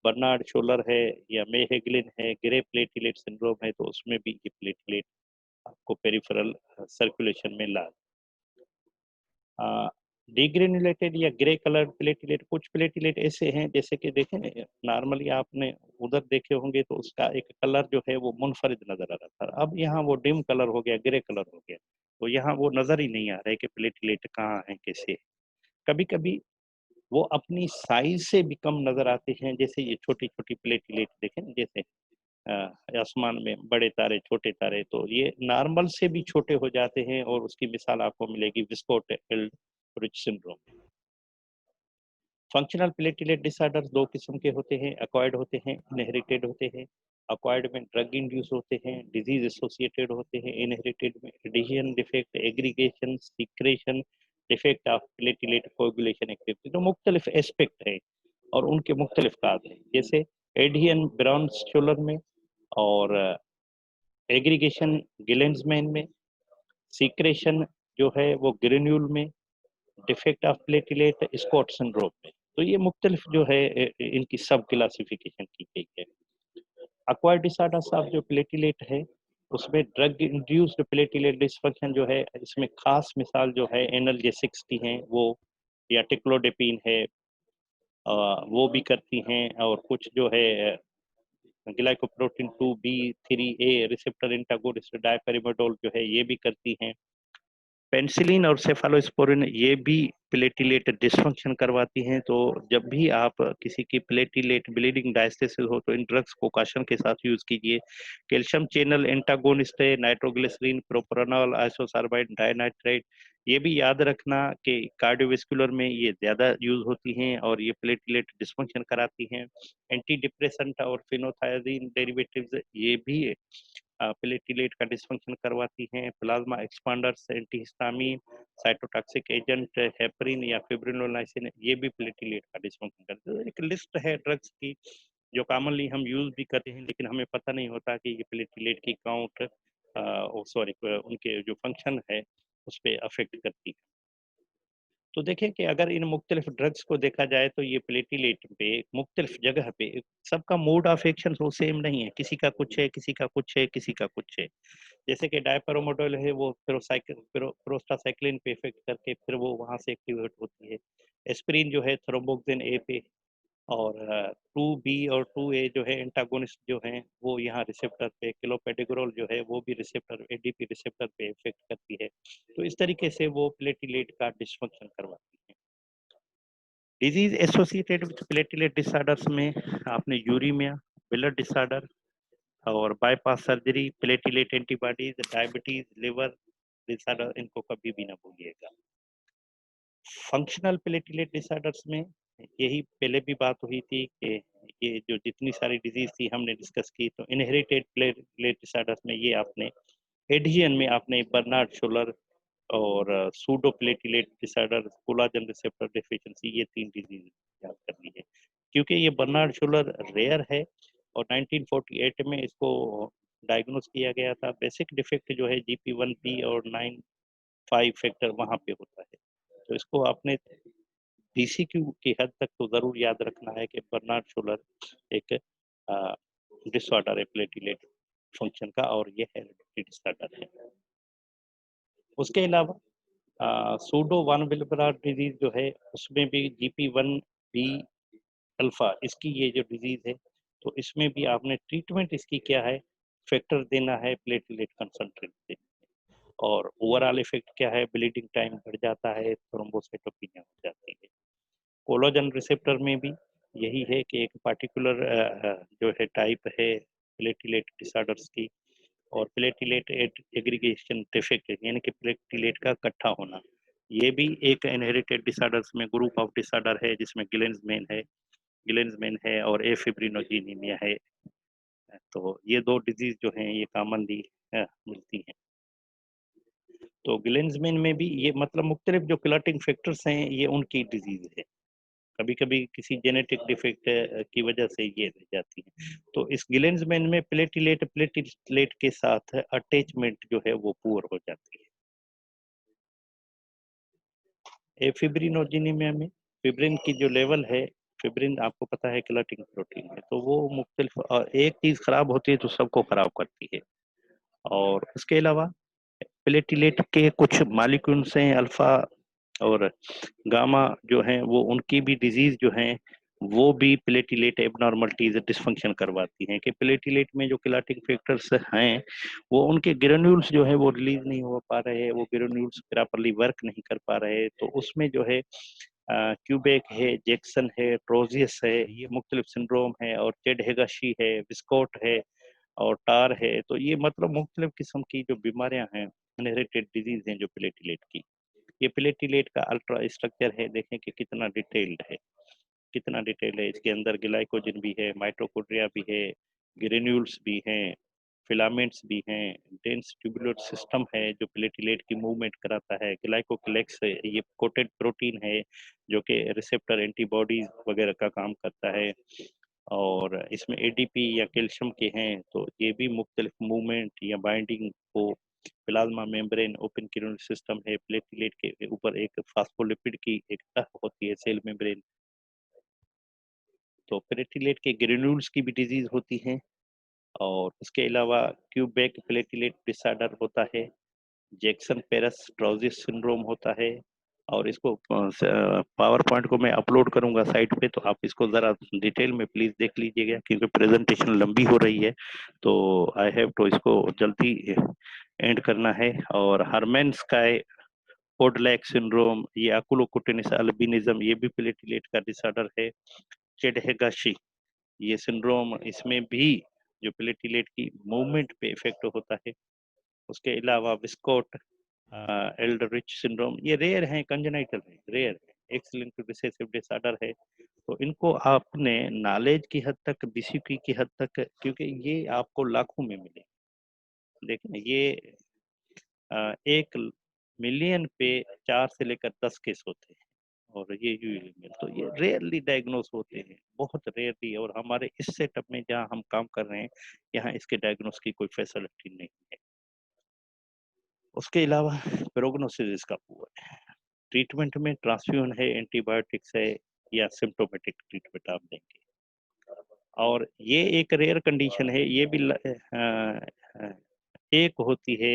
बर्नार्ड शोलर है या मेहेगलिन है, ग्रे प्लेटिलेट सिंड्रोम है, तो उसमें भी ये प्लेटिलेट आपको पेरिफेरल सर्कुलेशन में ला। डिग्रेनुलेटेड या ग्रे कलर प्लेटिलेट, कुछ प्लेटिलेट ऐसे हैं जैसे कि देखें नॉर्मली आपने उधर देखे होंगे तो उसका एक कलर जो है वो मुनफरिद नजर आ रहा था, अब यहाँ वो डिम कलर हो गया, ग्रे कलर हो गया, तो यहाँ वो नजर ही नहीं आ रहा है कि प्लेटिलेट कहाँ है कैसे है। कभी कभी वो अपनी साइज से भी कम नजर आते हैं, जैसे ये छोटी छोटी प्लेटिलेट देखें जैसे आसमान में बड़े तारे छोटे तारे, तो ये नॉर्मल से भी छोटे हो जाते हैं, और उसकी मिसाल आपको मिलेगी Wiskott Aldrich syndrome. Functional platelet disorders दो किस्म के होते हैं, एक्वायर्ड होते हैं, इनहेरिटेड होते हैं। एक्वायर्ड में ड्रग इंड्यूस होते हैं, डिजीज एसोसिएटेड होते हैं। इनहेरिटेड में adhesion defect, aggregation, secretion defect of platelet coagulation activity, तो मुख्तलिफ एस्पेक्ट है और उनके मुख्तलिफ काज हैं। जैसे एडियन ब्राउन शोलर में, और एग्रीगेशन गिलेंसमैन में, सीक्रेशन जो है वो ग्रेन्यूल में, defect of platelet Scott syndrome में। तो ये मुख्तलिफ जो है इनकी सब क्लासिफिकेशन की गई है। अक्वायर्ड डिसऑर्डर्स ऑफ जो प्लेटिलेट है उसमें ड्रग इंड्यूस्ड प्लेटिलेट डिसफंक्शन जो है, इसमें खास मिसाल जो है एनएलजे60 हैं वो, या टिक्लोडेपिन है, वो भी करती हैं। और कुछ जो है ग्लाइकोप्रोटीन 2B3A रिसेप्टर एंटागोनिस्ट डायपेरिमेडोल जो है ये भी करती हैं। पेनिसिलिन और सेफालोस्पोरिन ये भी प्लेटिलेट डिसफंक्शन करवाती हैं। तो जब भी आप किसी की प्लेटिलेट ब्लीडिंग डायस्टेसिस हो तो इन ड्रग्स को काशन के साथ यूज कीजिए। कैल्शियम चैनल एंटागोनिस्ट है, नाइट्रोग्लिसरीन, प्रोप्रानोल, आइसोसार्बाइड, डाइनाइट्रेट, ये भी याद रखना कि कार्डियोवेस्कुलर में ये ज्यादा यूज होती हैं और ये प्लेटिलेट डिसफंक्शन कराती हैं। एंटी डिप्रेसेंट और फिनोथायजीन डेरिवेटिव्स ये भी प्लेटिलेट का डिसफंक्शन करवाती हैं। Plasma expanders, antihistamine, cytotoxic agent, heparin या फिब्रिनोलाइसिन, ये भी प्लेटिलेट का डिसफंक्शन करते हैं। एक लिस्ट है ड्रग्स की जो कॉमनली हम यूज भी करते हैं, लेकिन हमें पता नहीं होता कि ये प्लेटिलेट की काउंट सॉरी उनके जो फंक्शन है उस पर अफेक्ट करती है। तो देखें कि अगर इन मुख्तलिफ ड्रग्स को देखा जाए तो ये प्लेटिलेट पे मुख्तलिफ जगह पे सबका मोड ऑफ एक्शन तो सेम नहीं है, किसी का कुछ है, किसी का कुछ है, किसी का कुछ है। जैसे कि डायपेरोमोडोल है वो प्रोस्टासाइक्लिन पे इफेक्ट करके फिर वो वहां से एक्टिवेट होती है। एस्पिरिन जो है थ्रोम्बोक्सिन ए पे, और 2B और 2A जो है एंटागोनिस्ट जो हैं वो यहाँ रिसेप्टर पे, क्लोपेडिग्रोल जो है वो भी रिसेप्टर एडीपी रिसेप्टर पे इफेक्ट करती है। तो इस तरीके से वो प्लेटिलेट का डिसफंक्शन करवाती है। Disease associated with platelet disorders में आपने यूरीमिया, ब्लड डिसऑर्डर और bypass surgery, platelet antibodies, diabetes, liver disorder, इनको कभी भी ना भूलिएगा। फंक्शनल प्लेटिलेट डिसऑर्डर्स में यही पहले भी बात हुई थी कि ये जो जितनी सारी डिजीज थी हमने डिस्कस की, तो इनहेरिटेड प्लेटिलेट डिसऑर्डर्स में ये आपने एडियन में आपने बर्नार्ड शोलर और pseudo platelet disorder, collagen receptor deficiency, ये तीन डिजीज याद करनी है। क्योंकि ये बर्नार्ड शोलर रेयर है और 1948 में इसको डायग्नोस किया गया था। बेसिक डिफेक्ट जो है GP1B और 9-5 फैक्टर वहाँ पे होता है। तो इसको आपने BCQ की हद तक तो ज़रूर याद रखना है कि बर्नार्ड शोलर एक डिसऑर्डर है प्लेटलेट फंक्शन का, और ये हेरिडिटरी डिसऑर्डर है। उसके अलावा सूडो वन विल्बरार्ड डिजीज जो है, उसमें भी GP1B अल्फा इसकी ये जो डिजीज है, तो इसमें भी आपने ट्रीटमेंट इसकी क्या है, फैक्टर देना है, प्लेटलेट कंसंट्रेट देना है, और ओवरऑल इफेक्ट क्या है, ब्लीडिंग टाइम बढ़ जाता है, थ्रोम्बोसाइटोपिनिया हो जाती है। कोलाजन रिसेप्टर में भी यही है कि एक पार्टिकुलर जो है टाइप है प्लेटलेट डिसऑर्डर्स की, और प्लेटलेट एग्रीगेशन डिफेक्ट यानी कि प्लेटलेट का इकट्ठा होना, ये भी एक इनहेरिटेड डिसऑर्डर्स में ग्रुप ऑफ डिसऑर्डर है, जिसमें गिलेंसमैन है और एफिब्रिनोजेनिमिया है। तो ये दो डिजीज जो हैं ये कॉमनली मिलती हैं। तो गिलेंसमैन में भी ये मतलब मुख्तलिफ जो क्लॉटिंग फैक्टर्स हैं ये उनकी डिजीज है, कभी कभी किसी जेनेटिक डिफेक्ट की वजह से ये रह जाती है। तो इस गिलेंसमैन में प्लेटलेट के साथ अटैचमेंट जो है वो पुअर हो जाती है। एफिब्रिनोजेनिमिया में फिब्रिन की जो लेवल है, फिब्रिन आपको पता है क्लॉटिंग प्रोटीन है, तो वो मुख्तलिफ, और एक चीज खराब होती है तो सबको खराब करती है। और उसके अलावा प्लेटलेट के कुछ मालिक्यूल्स हैं अल्फा और गामा जो हैं, वो उनकी भी डिजीज जो हैं वो भी प्लेटलेट एबनॉर्मलिटीज डिसफंक्शन करवाती हैं, कि प्लेटलेट में जो क्लॉटिंग फैक्टर्स हैं वो उनके ग्रेन्यूल्स जो है वो रिलीज नहीं हो पा रहे हैं, वो ग्रेन्यूल्स प्रॉपरली वर्क नहीं कर पा रहे, तो उसमें जो है क्यूबेक है, जैक्सन है, ट्रोजियस है, ये मुख्तलिफ सिंड्रोम है, और टेड हेगाशी है, विस्कोट है, और टार है। तो ये मतलब मुख्तलिफ किस्म की जो बीमारियां हैं, इनहेरिटेड डिजीज हैं जो प्लेटलेट की। ये प्लेटलेट का अल्ट्रा स्ट्रक्चर है, देखें कि कितना डिटेल्ड है, कितना डिटेल है। इसके अंदर ग्लाइकोजन भी है, माइटोकॉन्ड्रिया भी है, ग्रेन्यूल्स भी हैं, फिलामेंट्स भी हैं, डेंस ट्यूबुलर सिस्टम है जो प्लेटलेट की मूवमेंट कराता है, ग्लाइकोक्लेक्स है, ये कोटेड प्रोटीन है जो कि रिसेप्टर एंटीबॉडीज वगैरह का काम करता है, और इसमें ADP या कैल्शियम के हैं, तो ये भी मुख्तलिफ मूवमेंट या बाइंडिंग को, प्लाज्मा मेम्ब्रेन, ओपन किरणल सिस्टम है, प्लेटलेट के ऊपर एक फास्फोलिपिड की एक तह होती है, सेल मेम्ब्रेन। तो प्लेटलेट के ग्रेन्यूल्स की भी डिजीज होती है, और उसके अलावा क्यूबेक प्लेटलेट डिसऑर्डर होता है, जैक्सन पेरस ट्राउजिस सिंड्रोम होता है, और इसको पावर पॉइंट को मैं अपलोड करूंगा साइट पे, तो आप इसको ज़रा डिटेल में प्लीज़ देख लीजिएगा, क्योंकि प्रेजेंटेशन लंबी हो रही है, तो आई हैव तो इसको जल्दी एंड करना है। और हरमैन स्काई पोडलैक सिंड्रोम, ये अकुलोकुटिनिस अल्बिनिज्म, ये भी प्लेटलेट का डिसऑर्डर है। चेडहेगाशी ये सिंड्रोम, इसमें भी जो प्लेटलेट की मूवमेंट पे इफेक्ट होता है। उसके अलावा विस्कोट एल्डरिच सिंड्रोम, ये रेयर है, कंजेनाइटल है, रेयर है, एक्स लिंक्ड रिसेसिव डिसऑर्डर है। तो इनको आपने नॉलेज की हद तक, BCQ की हद तक, क्योंकि ये आपको लाखों में मिले, लेकिन ये 1 मिलियन पे 4 से लेकर 10 केस होते हैं, और ये यूजुअली में तो ये रेयरली डायग्नोस होते हैं, बहुत रेयरली, और हमारे इस सेटअप में जहाँ हम काम कर रहे हैं यहाँ इसके डायग्नोस की कोई फैसिलिटी नहीं है। उसके अलावा प्रोग्नोसिस इसका पुअर है। ट्रीटमेंट में ट्रांसफ्यूजन है, एंटीबायोटिक्स है, या सिम्टोमेटिक ट्रीटमेंट आप देंगे। और ये एक रेयर कंडीशन है, ये भी एक होती है,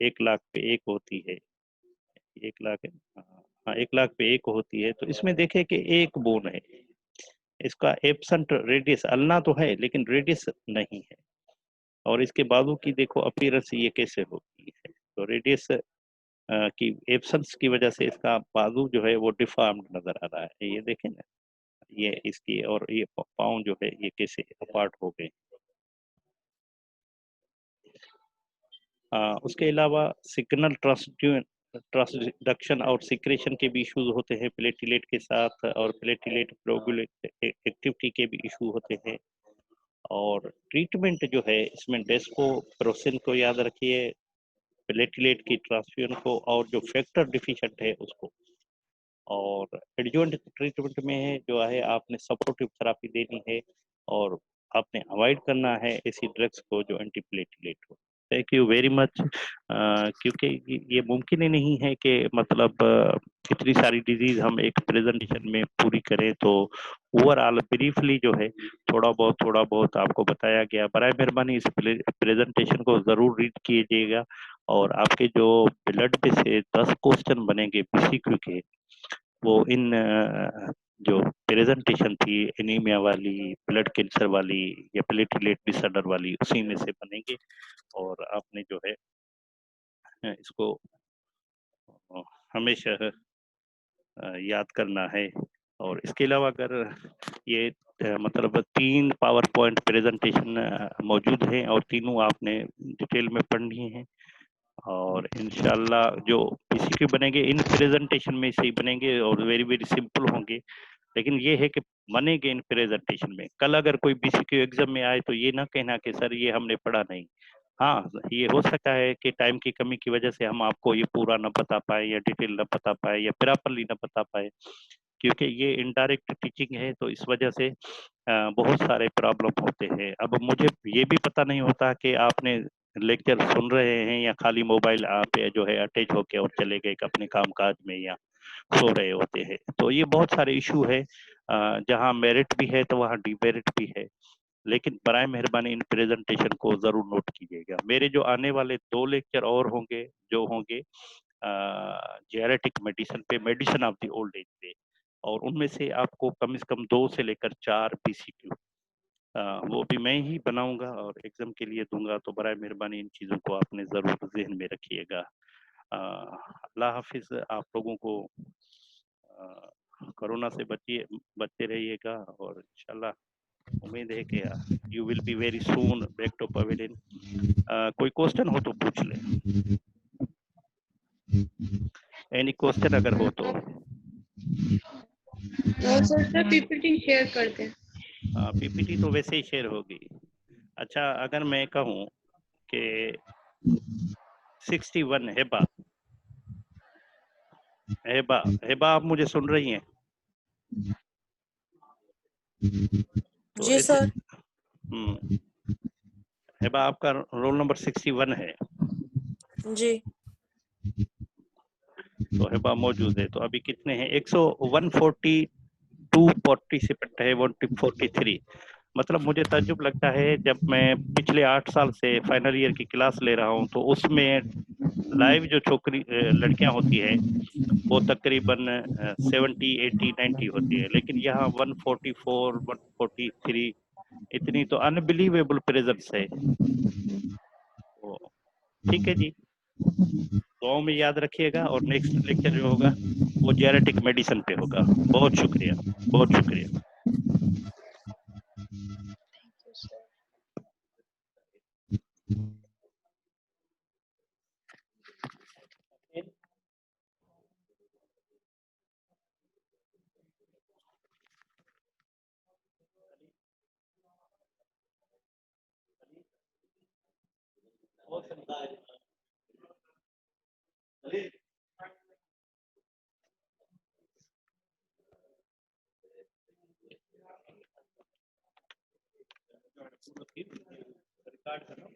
1 लाख पे एक होती है, 1 लाख है, हाँ 1 लाख पे एक होती है। तो इसमें देखें कि एक बोन है, इसका एब्सेंट रेडियस, अल्ना तो है लेकिन रेडियस नहीं है, और इसके बाजू की देखो अपीयरेंस ये कैसे होती है, तो रेडियस की एब्सेंस की वजह से इसका बाजू जो है वो डिफॉर्म्ड नजर आ रहा है, ये देखें ना, ये इसकी, और ये पाँव जो है ये कैसे अपार्ट हो गए। उसके अलावा सिग्नल ट्रांसडक्शन और सिक्रेशन के भी इश्यूज होते हैं प्लेटलेट के साथ, और प्लेटलेट प्रोगुलेट एक्टिविटी के भी इशू होते हैं। और ट्रीटमेंट जो है इसमें डेस्को प्रोसिन को याद रखिए, प्लेटलेट की ट्रांसफ्यूजन को, और जो फैक्टर डिफिशिएंट है उसको। और एडजुवेंट ट्रीटमेंट में जो है आपने सपोर्टिव थेरापी देनी है, और आपने अवॉइड करना है ऐसी ड्रग्स को जो एंटीप्लेटलेट हो। Thank you very much. क्योंकि ये मुमकिन ही नहीं है कि मतलब इतनी सारी डिजीज हम एक प्रेजेंटेशन में पूरी करें, तो ओवरऑल ब्रीफली जो है थोड़ा बहुत आपको बताया गया। बराए मेहरबानी इस प्रेजेंटेशन को जरूर रीड कीजिएगा, और आपके जो ब्लड में से 10 क्वेश्चन बनेंगे बीसीक्यू के, वो इन जो प्रेजेंटेशन थी एनीमिया वाली, ब्लड कैंसर वाली या प्लेटलेट डिसऑर्डर वाली, उसी में से बनेंगे। और आपने जो है इसको हमेशा याद करना है। और इसके अलावा अगर ये मतलब 3 पावर पॉइंट प्रेजेंटेशन मौजूद हैं और तीनों आपने डिटेल में पढ़नी है, और इंशाल्लाह जो पीसीक्यू बनेंगे इन प्रेजेंटेशन में से ही बनेंगे और वेरी वेरी सिंपल होंगे। लेकिन ये है कि बनेंगे इन प्रेजेंटेशन में। कल अगर कोई बीसीक्यू एग्जाम में आए तो ये ना कहना कि सर ये हमने पढ़ा नहीं। हाँ, ये हो सकता है कि टाइम की कमी की वजह से हम आपको ये पूरा ना बता पाए या डिटेल ना बता पाए या प्रॉपरली ना बता पाए, क्योंकि ये इनडायरेक्ट टीचिंग है, तो इस वजह से बहुत सारे प्रॉब्लम होते हैं। अब मुझे ये भी पता नहीं होता कि आपने लेक्चर सुन रहे हैं या खाली मोबाइल पे जो है अटैच होके और चले गए अपने काम काज में या सो रहे होते हैं। तो ये बहुत सारे इशू है, जहाँ मेरिट भी है तो वहाँ डिमेरिट भी है। लेकिन बराए मेहरबानी इन प्रेजेंटेशन को जरूर नोट कीजिएगा। मेरे जो आने वाले 2 लेक्चर और होंगे, जो होंगे जेनेटिक मेडिसिन पे, medicine of the old age पे, और उनमें से आपको कम से कम 2 से लेकर 4 पीसीक्यू वो भी मैं ही बनाऊंगा और एग्जाम के लिए दूंगा। तो बराए मेहरबानी इन चीज़ों को आपने ज़रूर ज़हन में रखिएगा। अल्लाह हाफिज़। आप लोगों को कोरोना से बचते रहिएगा, और इंशाल्लाह उम्मीद है कि you will be very soon back to pavilion. कोई क्वेश्चन हो तो पूछ ले, एनी क्वेश्चन अगर हो तो। सर पीपीटी शेयर कर दें। पीपीटी तो वैसे ही शेयर होगी। अच्छा, अगर मैं कहूँ कि 61 हेबा हेबा हेबा, आप मुझे सुन रही हैं? तो जी ऐसे सर। हेबा, आपका रोल नंबर 61 है। जी। तो हेबा मौजूद है। तो अभी कितने हैं? 142 पार्टिसिपेंट है, 143। मतलब मुझे ताज्जुब लगता है, जब मैं पिछले 8 साल से फाइनल ईयर की क्लास ले रहा हूँ, तो उसमें लाइव जो छोकरी लड़कियां होती है वो तकरीबन 70, 80, 90 होती है, लेकिन यहाँ 144, 143, इतनी तो अनबिलीवेबल प्रेजेंस है। तो ठीक है जी, दुआओं में याद रखिएगा, और नेक्स्ट लेक्चर जो होगा वो जेनेटिक मेडिसिन पे होगा। बहुत शुक्रिया, बहुत शुक्रिया। रिकॉर्ड करो।